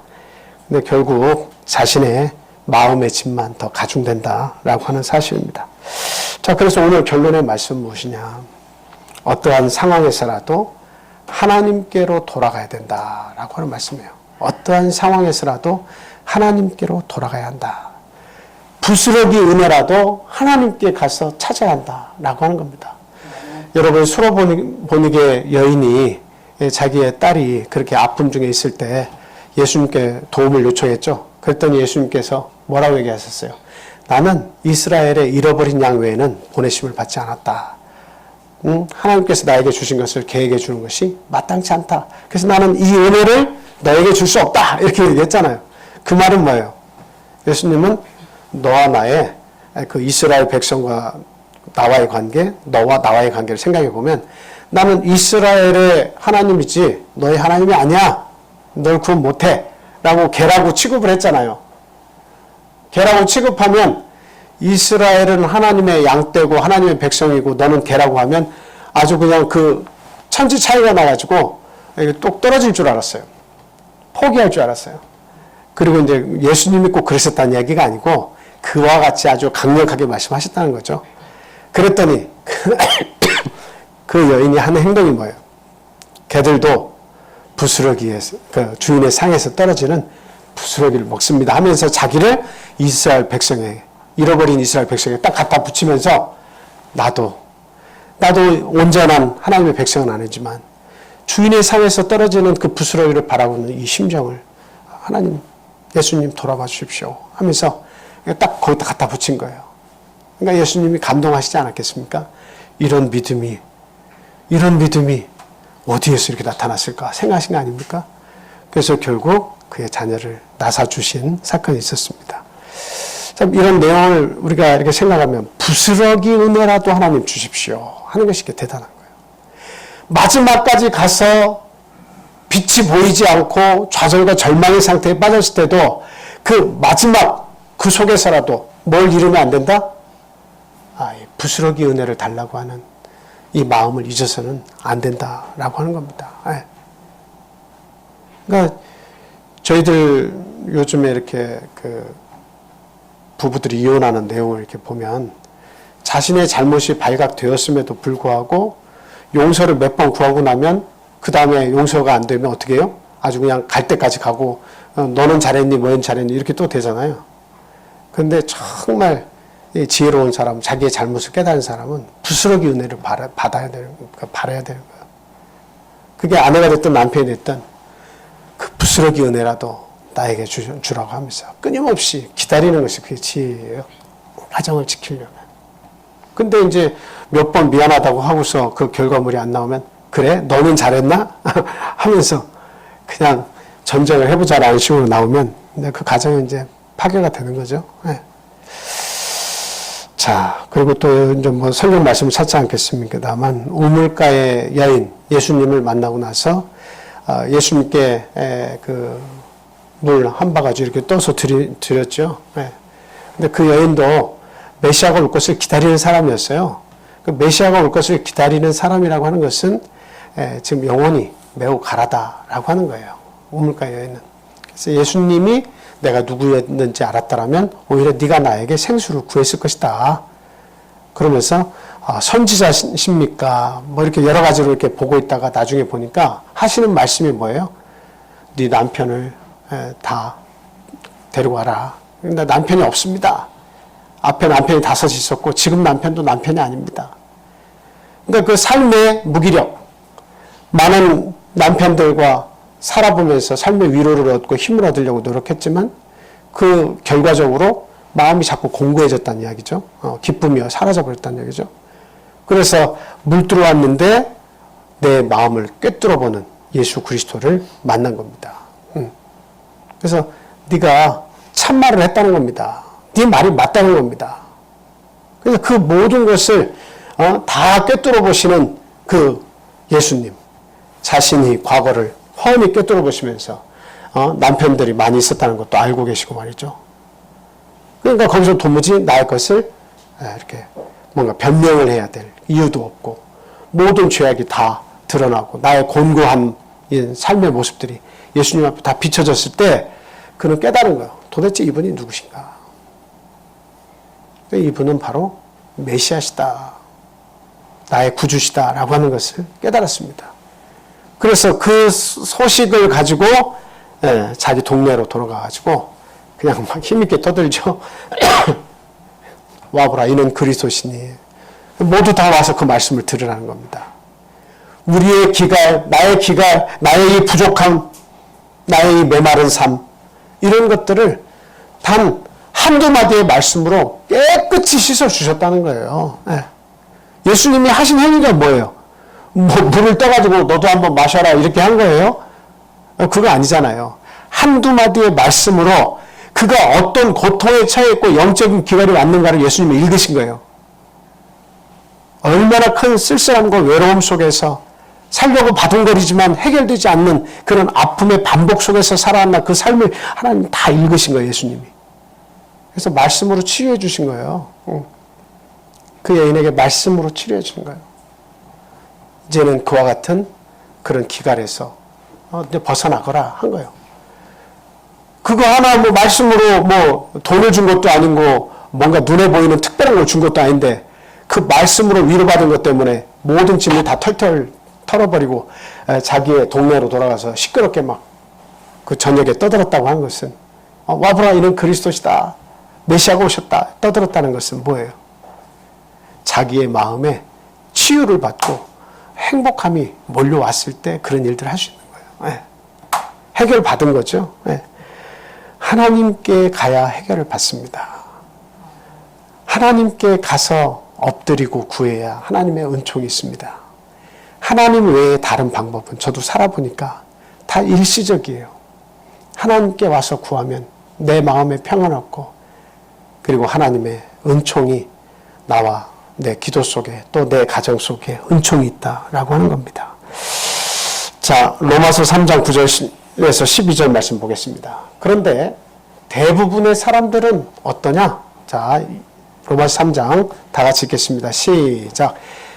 근데 결국 자신의 마음의 짐만 더 가중된다라고 하는 사실입니다. 자, 그래서 오늘 결론의 말씀은 무엇이냐? 어떠한 상황에서라도 하나님께로 돌아가야 된다라고 하는 말씀이에요. 어떠한 상황에서라도 하나님께로 돌아가야 한다. 부스러기 은혜라도 하나님께 가서 찾아야 한다라고 하는 겁니다. 여러분 수로보니게 여인이 자기의 딸이 그렇게 아픔 중에 있을 때 예수님께 도움을 요청했죠. 그랬더니 예수님께서 뭐라고 얘기하셨어요? 나는 이스라엘의 잃어버린 양 외에는 보내심을 받지 않았다. 하나님께서 나에게 주신 것을 걔에게 주는 것이 마땅치 않다. 그래서 나는 이 은혜를 너에게 줄 수 없다. 이렇게 얘기했잖아요. 그 말은 뭐예요? 예수님은 너와 나의 그 이스라엘 백성과 나와의 관계, 너와 나와의 관계를 생각해 보면 나는 이스라엘의 하나님이지 너의 하나님이 아니야. 널 구원 못해. 라고 개라고 취급을 했잖아요. 개라고 취급하면 이스라엘은 하나님의 양떼고 하나님의 백성이고 너는 개라고 하면 아주 그냥 그 천지 차이가 나가지고 똑 떨어질 줄 알았어요. 포기할 줄 알았어요. 그리고 이제 예수님이 꼭 그러셨다는 이야기가 아니고 그와 같이 아주 강력하게 말씀하셨다는 거죠. 그랬더니 그 여인이 하는 행동이 뭐예요? 개들도 부스러기에서 그 주인의 상에서 떨어지는 부스러기를 먹습니다 하면서 자기를 이스라엘 백성에 잃어버린 이스라엘 백성에 딱 갖다 붙이면서 나도 온전한 하나님의 백성은 아니지만 주인의 상에서 떨어지는 그 부스러기를 바라보는 이 심정을 하나님 예수님 돌아봐 주십시오 하면서 딱 거기다 갖다 붙인 거예요. 그러니까 예수님이 감동하시지 않았겠습니까? 이런 믿음이 어디에서 이렇게 나타났을까 생각하신 거 아닙니까? 그래서 결국 그의 자녀를 낳아주신 사건이 있었습니다. 참 이런 내용을 우리가 이렇게 생각하면 부스러기 은혜라도 하나님 주십시오 하는 것이 이렇게 대단한 거예요. 마지막까지 가서 빛이 보이지 않고 좌절과 절망의 상태에 빠졌을 때도 그 마지막 그 속에서라도 뭘 잃으면 안 된다? 부스러기 은혜를 달라고 하는 이 마음을 잊어서는 안 된다라고 하는 겁니다. 그러니까 저희들 요즘에 이렇게 그 부부들이 이혼하는 내용을 이렇게 보면 자신의 잘못이 발각되었음에도 불구하고 용서를 몇 번 구하고 나면 그 다음에 용서가 안 되면 어떻게 해요? 아주 그냥 갈 때까지 가고 너는 잘했니 뭐는 잘했니 이렇게 또 되잖아요. 그런데 정말 지혜로운 사람, 자기의 잘못을 깨달은 사람은 부스러기 은혜를 바라야 되는 거예요. 그게 아내가 됐든 남편이 됐든 그 부스러기 은혜라도 나에게 주라고 하면서 끊임없이 기다리는 것이 그게 지혜예요. 가정을 지키려면. 근데 이제 몇 번 미안하다고 하고서 그 결과물이 안 나오면 그래? 너는 잘했나? 하면서 그냥 전쟁을 해보자라는 식으로 나오면 그 가정은 이제 파괴가 되는 거죠. 네. 자, 그리고 또 이제 뭐 성경 말씀을 찾지 않겠습니다만 우물가의 여인 예수님을 만나고 나서 예수님께 그 물 한 바가지 이렇게 떠서 드렸죠. 네. 근데 그 여인도 메시아가 올 것을 기다리는 사람이었어요. 그 메시아가 올 것을 기다리는 사람이라고 하는 것은 지금 영혼이 매우 가라다라고 하는 거예요. 우물가 여인은. 그래서 예수님이 내가 누구였는지 알았다라면 오히려 네가 나에게 생수를 구했을 것이다. 그러면서 선지자십니까? 뭐 이렇게 여러 가지로 이렇게 보고 있다가 나중에 보니까 하시는 말씀이 뭐예요? 네 남편을 다 데리고 와라. 근데 남편이 없습니다. 앞에 남편이 5이 있었고 지금 남편도 남편이 아닙니다. 그러니까 그 삶의 무기력, 많은 남편들과 살아보면서 삶의 위로를 얻고 힘을 얻으려고 노력했지만 그 결과적으로 마음이 자꾸 공고해졌다는 이야기죠. 기쁨이 사라져버렸다는 이야기죠. 그래서 물 들어왔는데 내 마음을 꿰뚫어보는 예수 그리스도를 만난 겁니다. 그래서 네가 참말을 했다는 겁니다. 네 말이 맞다는 겁니다. 그래서 그 모든 것을 다 꿰뚫어 보시는 그 예수님, 자신이 과거를 훤히 꿰뚫어 보시면서 남편들이 많이 있었다는 것도 알고 계시고 말이죠. 그러니까 거기서 도무지 나의 것을 이렇게 뭔가 변명을 해야 될 이유도 없고 모든 죄악이 다 드러나고 나의 곤고한 삶의 모습들이 예수님 앞에 다 비춰졌을 때 그는 깨달은 거예요. 도대체 이분이 누구신가? 이분은 바로 메시아시다. 나의 구주시다라고 하는 것을 깨달았습니다. 그래서 그 소식을 가지고 자기 동네로 돌아가가지고 그냥 막 힘있게 떠들죠. 와보라 이는 그리스도시니. 모두 다 와서 그 말씀을 들으라는 겁니다. 우리의 기갈, 나의 기갈, 나의 이 부족함, 나의 이 메마른 삶 이런 것들을 단 한두 마디의 말씀으로 깨끗이 씻어주셨다는 거예요. 예수님이 하신 행위가 뭐예요? 물을 떠가지고 너도 한번 마셔라 이렇게 한 거예요? 그거 아니잖아요. 한두 마디의 말씀으로 그가 어떤 고통에 처해있고 영적인 기갈이 왔는가를 예수님이 읽으신 거예요. 얼마나 큰 쓸쓸함과 외로움 속에서 살려고 바둥거리지만 해결되지 않는 그런 아픔의 반복 속에서 살아왔나 그 삶을 하나님 다 읽으신 거예요, 예수님이. 그래서 말씀으로 치유해 주신 거예요. 그 여인에게 말씀으로 치료해 주는 거예요. 이제는 그와 같은 그런 기갈에서 이제 벗어나거라 한 거예요. 그거 하나 뭐 말씀으로 뭐 돈을 준 것도 아니고 뭔가 눈에 보이는 특별한 걸 준 것도 아닌데 그 말씀으로 위로받은 것 때문에 모든 짐을 다 털털 털어버리고 자기의 동네로 돌아가서 시끄럽게 막 그 저녁에 떠들었다고 한 것은 와보라 이는 그리스도시다. 메시아가 오셨다. 떠들었다는 것은 뭐예요? 자기의 마음에 치유를 받고 행복함이 몰려왔을 때 그런 일들을 할 수 있는 거예요. 네. 해결받은 거죠. 네. 하나님께 가야 해결을 받습니다. 하나님께 가서 엎드리고 구해야 하나님의 은총이 있습니다. 하나님 외에 다른 방법은 저도 살아보니까 다 일시적이에요. 하나님께 와서 구하면 내 마음에 평안 얻고 그리고 하나님의 은총이 나와 내 기도 속에 또 내 가정 속에 은총이 있다라고 하는 겁니다. 자, 로마서 3장 9절에서 12절 말씀 보겠습니다. 그런데 대부분의 사람들은 어떠냐? 자, 로마서 3장 다 같이 읽겠습니다. 시작.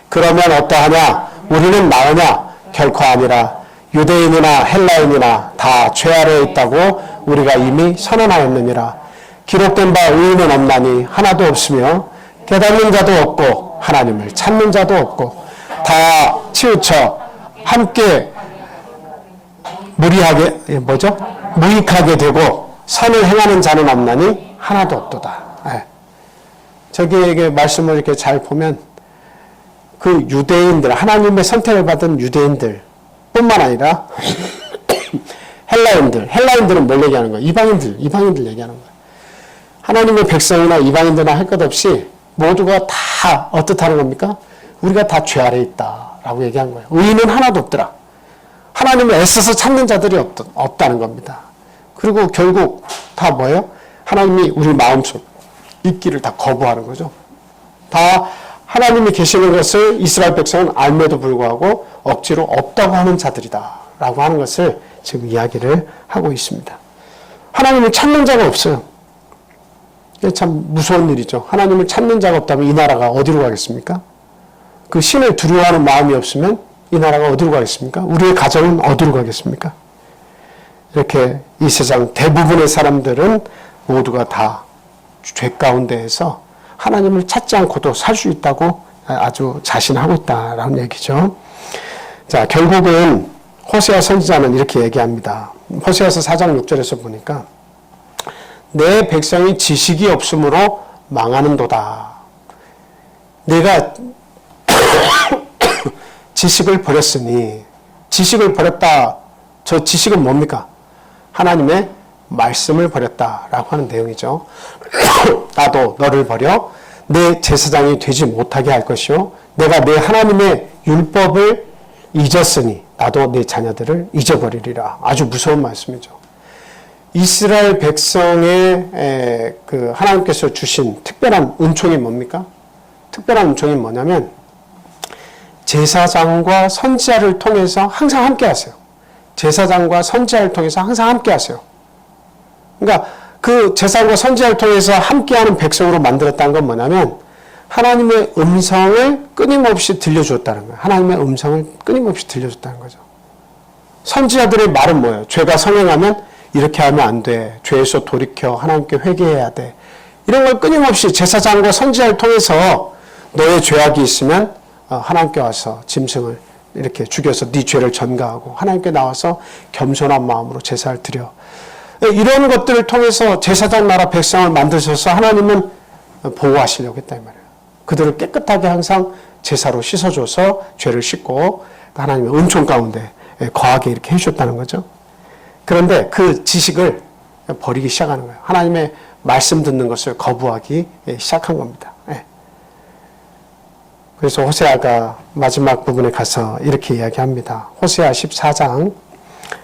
그러면 어떠하냐? 우리는 나으냐? 결코 아니라 유대인이나 헬라인이나 다 죄 아래에 있다고 우리가 이미 선언하였느니라. 기록된 바 의인은 없나니 하나도 없으며 깨닫는 자도 없고 하나님을 찾는 자도 없고 다 치우쳐 함께 무익하게 되고 선을 행하는 자는 없나니 하나도 없도다. 저기에게 말씀을 이렇게 잘 보면 그 유대인들, 하나님의 선택을 받은 유대인들 뿐만 아니라 헬라인들은 뭘 얘기하는 거예요? 이방인들 얘기하는 거예요. 하나님의 백성이나 이방인들이나 할 것 없이 모두가 다 어떻다는 겁니까? 우리가 다 죄 아래에 있다라고 얘기한 거예요. 의인은 하나도 없더라. 하나님을 애써서 찾는 자들이 없다는 겁니다. 그리고 결국 다 뭐예요? 하나님이 우리 마음속 있기를 다 거부하는 거죠. 다 하나님이 계시는 것을 이스라엘 백성은 알매도 불구하고 억지로 없다고 하는 자들이다 라고 하는 것을 지금 이야기를 하고 있습니다. 하나님을 찾는 자가 없어요. 이게 참 무서운 일이죠. 하나님을 찾는 자가 없다면 이 나라가 어디로 가겠습니까? 그 신을 두려워하는 마음이 없으면 이 나라가 어디로 가겠습니까? 우리의 가정은 어디로 가겠습니까? 이렇게 이 세상 대부분의 사람들은 모두가 다 죄 가운데에서 하나님을 찾지 않고도 살 수 있다고 아주 자신하고 있다라는 얘기죠. 자, 결국은 호세아 선지자는 이렇게 얘기합니다. 호세아서 4장 6절에서 보니까 내 백성이 지식이 없으므로 망하는도다. 내가 지식을 버렸으니 지식을 버렸다. 저 지식은 뭡니까? 하나님의 말씀을 버렸다라고 하는 내용이죠. 나도 너를 버려 내 제사장이 되지 못하게 할 것이요 내가 내 하나님의 율법을 잊었으니 나도 내 자녀들을 잊어버리리라. 아주 무서운 말씀이죠. 이스라엘 백성의 그 하나님께서 주신 특별한 은총이 뭡니까? 특별한 은총이 뭐냐면 제사장과 선지자를 통해서 항상 함께 하세요. 제사장과 선지자를 통해서 항상 함께 하세요. 그러니까 그 제사장과 선지자를 통해서 함께하는 백성으로 만들었다는 건 뭐냐면 하나님의 음성을 끊임없이 들려주었다는 거예요. 하나님의 음성을 끊임없이 들려줬다는 거죠. 선지자들의 말은 뭐예요? 죄가 성행하면 이렇게 하면 안 돼. 죄에서 돌이켜 하나님께 회개해야 돼. 이런 걸 끊임없이 제사장과 선지자를 통해서 너의 죄악이 있으면 하나님께 와서 짐승을 이렇게 죽여서 네 죄를 전가하고 하나님께 나와서 겸손한 마음으로 제사를 드려. 이런 것들을 통해서 제사장 나라 백성을 만드셔서 하나님은 보호하시려고 했다 이 말이에요. 그들을 깨끗하게 항상 제사로 씻어줘서 죄를 씻고 하나님의 은총 가운데 거하게 이렇게 해주셨다는 거죠. 그런데 그 지식을 버리기 시작하는 거예요. 하나님의 말씀 듣는 것을 거부하기 시작한 겁니다. 그래서 호세아가 마지막 부분에 가서 이렇게 이야기합니다. 호세아 14장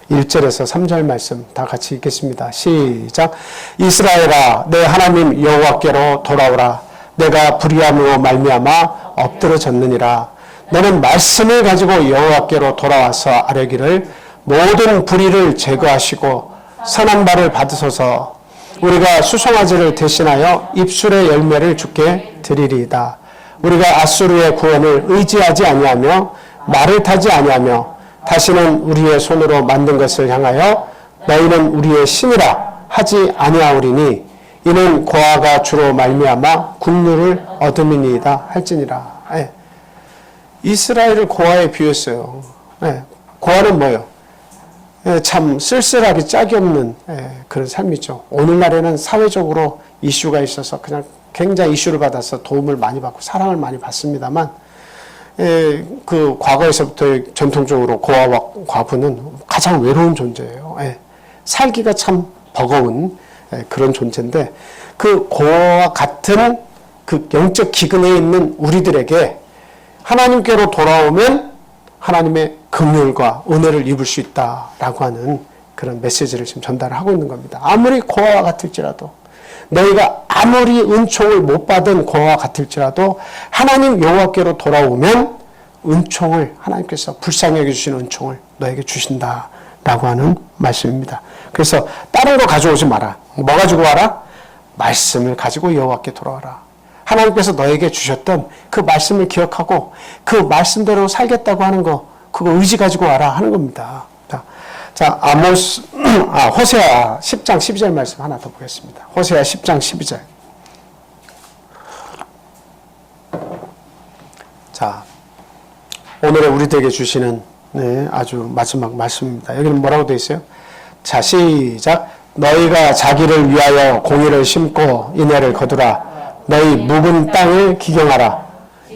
1절에서 3절 말씀 다 같이 읽겠습니다. 시작. 이스라엘아 내 하나님 여호와께로 돌아오라. 내가 불의함으로 말미암아 엎드러졌느니라. 너는 말씀을 가지고 여호와께로 돌아와서 아뢰기를 모든 불의를 제거하시고 선한 바를 받으소서. 우리가 수송아지를 대신하여 입술의 열매를 주께 드리리이다. 우리가 아수르의 구원을 의지하지 아니하며 말을 타지 아니하며 다시는 우리의 손으로 만든 것을 향하여 너희는 우리의 신이라 하지 아니하오리니 이는 고아가 주로 말미암아 국류를 얻음이니이다 할지니라. 예. 이스라엘을 고아에 비유했어요. 예. 고아는 뭐예요? 예, 참 쓸쓸하게 짝이 없는 그런 삶이죠. 오늘날에는 사회적으로 이슈가 있어서 그냥 굉장히 이슈를 받아서 도움을 많이 받고 사랑을 많이 받습니다만 그 과거에서부터 전통적으로 고아와 과부는 가장 외로운 존재예요. 살기가 참 버거운 그런 존재인데 그 고아와 같은 그 영적 기근에 있는 우리들에게 하나님께로 돌아오면 하나님의 긍휼과 은혜를 입을 수 있다라고 하는 그런 메시지를 지금 전달하고 있는 겁니다. 아무리 고아와 같을지라도 너희가 아무리 은총을 못 받은 고아와 같을지라도 하나님 여호와께로 돌아오면 은총을 하나님께서 불쌍히 여겨주시는 은총을 너에게 주신다라고 하는 말씀입니다. 그래서 다른 거 가져오지 마라. 뭐 가지고 와라? 말씀을 가지고 여호와께 돌아와라. 하나님께서 너에게 주셨던 그 말씀을 기억하고 그 말씀대로 살겠다고 하는 거 그거 의지 가지고 와라 하는 겁니다. 자, 호세아 10장 12절 말씀 하나 더 보겠습니다. 호세아 10장 12절. 자, 오늘의 우리들에게 주시는 아주 마지막 말씀입니다. 여기는 뭐라고 되어 있어요? 자, 시작. 너희가 자기를 위하여 공의를 심고 인애를 거두라. 너희 묵은 땅을 기경하라.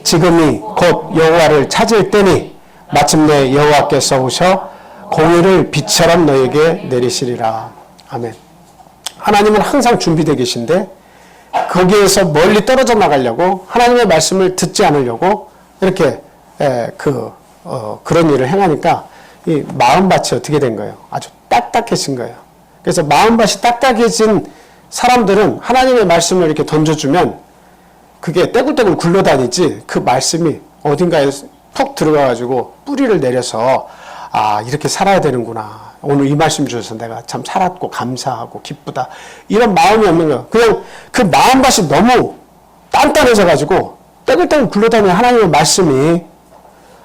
지금이 곧 여호와를 찾을 때니 마침내 여호와께서 오셔 공의를 빛처럼 너에게 내리시리라. 아멘. 하나님은 항상 준비되어 계신데 거기에서 멀리 떨어져 나가려고 하나님의 말씀을 듣지 않으려고 이렇게 그런 일을 행하니까 이 마음밭이 어떻게 된 거예요? 아주 딱딱해진 거예요. 그래서 마음밭이 딱딱해진 사람들은 하나님의 말씀을 이렇게 던져주면 그게 떼굴떼굴 굴러다니지 그 말씀이 어딘가에 푹 들어가가지고 뿌리를 내려서 아 이렇게 살아야 되는구나. 오늘 이 말씀 주셔서 내가 참 살았고 감사하고 기쁘다. 이런 마음이 없는 거예요. 그냥 그 마음밭이 너무 단단해져가지고 떼굴떼굴 굴러다니는 하나님의 말씀이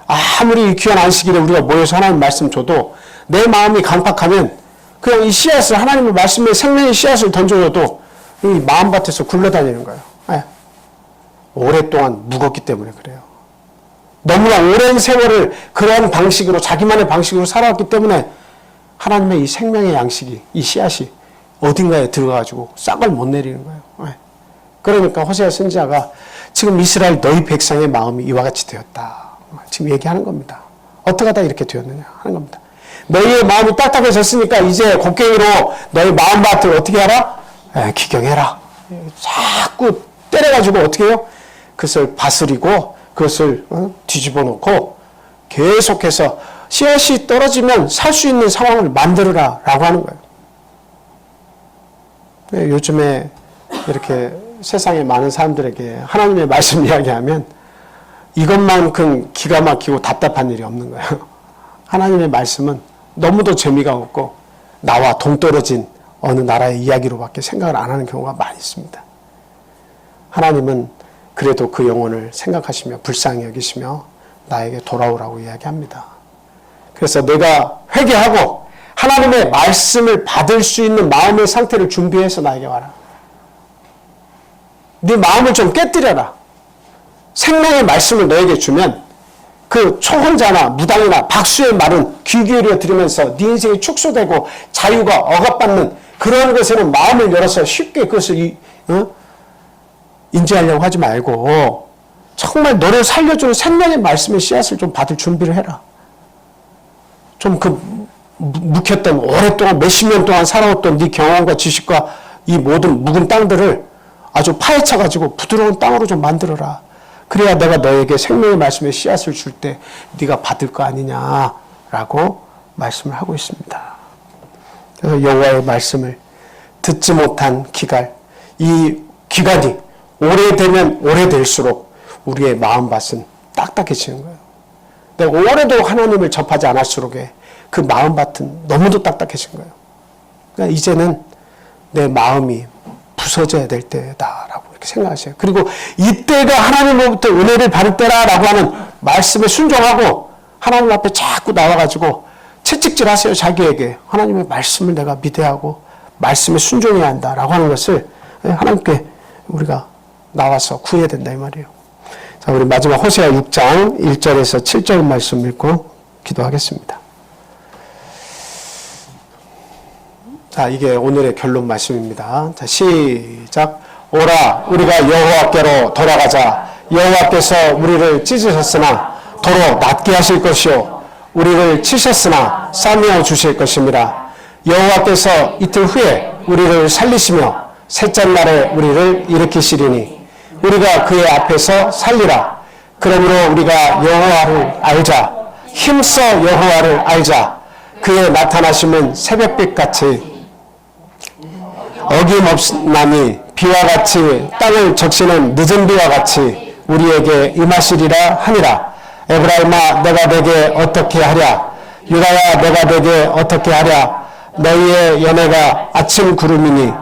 아무리 귀한 안식일에 우리가 모여서 하나님 말씀 줘도 내 마음이 강팍하면 그냥 이 씨앗을 하나님의 말씀에 생명의 씨앗을 던져줘도 이 마음밭에서 굴러다니는 거예요. 네. 오랫동안 묵었기 때문에 그래요. 너무나 오랜 세월을 그러한 방식으로 자기만의 방식으로 살아왔기 때문에 하나님의 이 생명의 양식이 이 씨앗이 어딘가에 들어가가지고 싹을 못 내리는 거예요. 네. 그러니까 호세아 선지자가 지금 이스라엘 너희 백성의 마음이 이와 같이 되었다. 지금 얘기하는 겁니다. 어떻게 하다 이렇게 되었느냐 하는 겁니다. 너희의 마음이 딱딱해졌으니까 이제 곡괭이로 너희 마음밭을 어떻게 하라? 기경해라. 자꾸 때려가지고 어떻게 해요? 그것을 바스리고 그것을 뒤집어 놓고 계속해서 씨앗이 떨어지면 살 수 있는 상황을 만들어라 라고 하는 거예요. 요즘에 이렇게 세상에 많은 사람들에게 하나님의 말씀 이야기하면 이것만큼 기가 막히고 답답한 일이 없는 거예요. 하나님의 말씀은 너무도 재미가 없고 나와 동떨어진 어느 나라의 이야기로밖에 생각을 안 하는 경우가 많이 있습니다. 하나님은 그래도 그 영혼을 생각하시며 불쌍히 여기시며 나에게 돌아오라고 이야기합니다. 그래서 내가 회개하고 하나님의 말씀을 받을 수 있는 마음의 상태를 준비해서 나에게 와라. 네 마음을 좀 깨뜨려라. 생명의 말씀을 너에게 주면 그 초혼자나 무당이나 박수의 말은 귀 기울여 들으면서 네 인생이 축소되고 자유가 억압받는 그런 것에는 마음을 열어서 쉽게 그것을 인지하려고 하지 말고 정말 너를 살려주는 생명의 말씀의 씨앗을 좀 받을 준비를 해라. 좀 그 묵혔던 오랫동안 몇십 년 동안 살아왔던 네 경험과 지식과 이 모든 묵은 땅들을 아주 파헤쳐가지고 부드러운 땅으로 좀 만들어라. 그래야 내가 너에게 생명의 말씀의 씨앗을 줄 때 네가 받을 거 아니냐라고 말씀을 하고 있습니다. 여호와의 말씀을 듣지 못한 기갈, 이 기간이 오래되면 오래될수록 우리의 마음밭은 딱딱해지는 거예요. 내가 오래도 하나님을 접하지 않을수록에 그 마음밭은 너무도 딱딱해진 거예요. 그러니까 이제는 내 마음이 부서져야 될 때다라고 이렇게 생각하세요. 그리고 이때가 하나님으로부터 은혜를 받을 때라고 하는 말씀에 순종하고 하나님 앞에 자꾸 나와가지고 채찍질 하세요. 자기에게. 하나님의 말씀을 내가 믿어야 하고 말씀에 순종해야 한다라고 하는 것을 하나님께 우리가 나와서 구해야 된다 이 말이에요. 자, 우리 마지막 호세아 6장 1절에서 7절 말씀 읽고 기도하겠습니다. 자, 이게 오늘의 결론 말씀입니다. 자, 시작. 오라, 우리가 여호와께로 돌아가자. 여호와께서 우리를 찢으셨으나 도로 낫게 하실 것이요 우리를 치셨으나 싸매어 주실 것입니다. 여호와께서 이틀 후에 우리를 살리시며 셋째 날에 우리를 일으키시리니 우리가 그의 앞에서 살리라. 그러므로 우리가 여호와를 알자. 힘써 여호와를 알자. 그의 나타나심은 새벽빛같이 어김없나니 비와 같이 땅을 적시는 늦은 비와 같이 우리에게 임하시리라 하니라. 에브라임아 내가 내게 어떻게 하랴. 유다야 내가 내게 어떻게 하랴. 너희의 연애가 아침 구름이니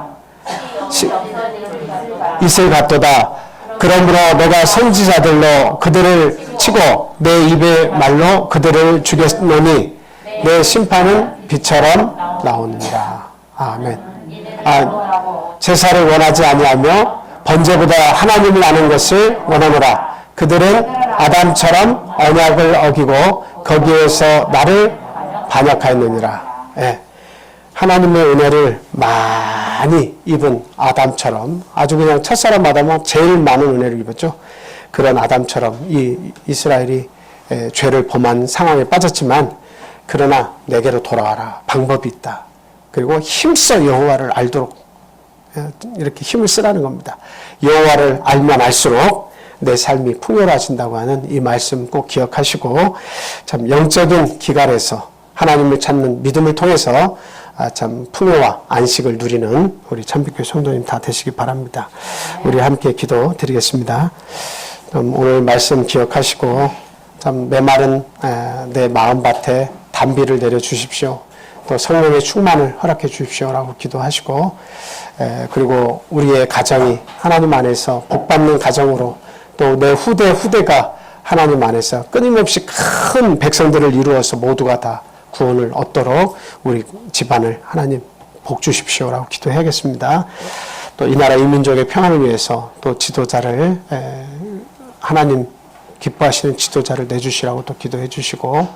이슬 같도다. 그러므로 내가 선지자들로 그들을 치고 내 입의 말로 그들을 죽였노니 내 심판은 비처럼 나오느니라. 아멘. 제사를 원하지 아니하며 번제보다 하나님을 아는 것을 원하노라. 그들은 아담처럼 언약을 어기고 거기에서 나를 반역하였느니라. 예. 하나님의 은혜를 많이 입은 아담처럼 아주 그냥 첫사람 아담은 제일 많은 은혜를 입었죠. 그런 아담처럼 이 이스라엘이 죄를 범한 상황에 빠졌지만 그러나 내게로 돌아와라. 방법이 있다. 그리고 힘써 여호와를 알도록 이렇게 힘을 쓰라는 겁니다. 여호와를 알면 알수록 내 삶이 풍요로워진다고 하는 이 말씀 꼭 기억하시고 참 영적인 기갈에서 하나님을 찾는 믿음을 통해서 참 풍요와 안식을 누리는 우리 참빛교회 성도님 다 되시기 바랍니다. 우리 함께 기도 드리겠습니다. 오늘 말씀 기억하시고 참 메마른 내 마음밭에 단비를 내려주십시오. 또 성령의 충만을 허락해 주십시오라고 기도하시고 그리고 우리의 가정이 하나님 안에서 복받는 가정으로 또 내 후대가 하나님 안에서 끊임없이 큰 백성들을 이루어서 모두가 다 구원을 얻도록 우리 집안을 하나님 복 주십시오라고 기도해야겠습니다. 또 이 나라 이 민족의 평안을 위해서 또 지도자를 하나님 기뻐하시는 지도자를 내주시라고 또 기도해 주시고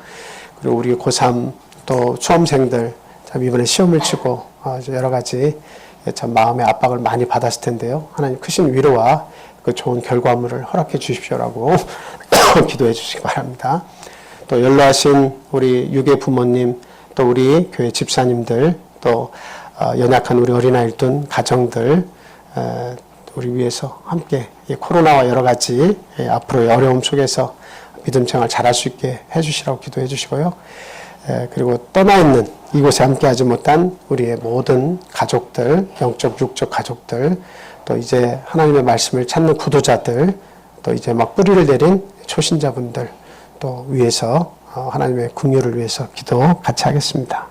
그리고 우리 고3 또 수험생들 참 이번에 시험을 치고 여러 가지 참 마음의 압박을 많이 받았을 텐데요. 하나님 크신 위로와 그 좋은 결과물을 허락해 주십시오라고 기도해 주시기 바랍니다. 또 연로하신 우리 유괴 부모님, 또 우리 교회 집사님들, 또 연약한 우리 어린아이를 둔 가정들, 우리 위해서 함께 코로나와 여러 가지 앞으로의 어려움 속에서 믿음 생활 잘할 수 있게 해주시라고 기도해 주시고요. 그리고 떠나 있는 이곳에 함께하지 못한 우리의 모든 가족들, 영적, 육적 가족들, 또 이제 하나님의 말씀을 찾는 구도자들, 또 이제 막 뿌리를 내린 초신자분들 또 위해서 하나님의 긍휼을 위해서 기도 같이 하겠습니다.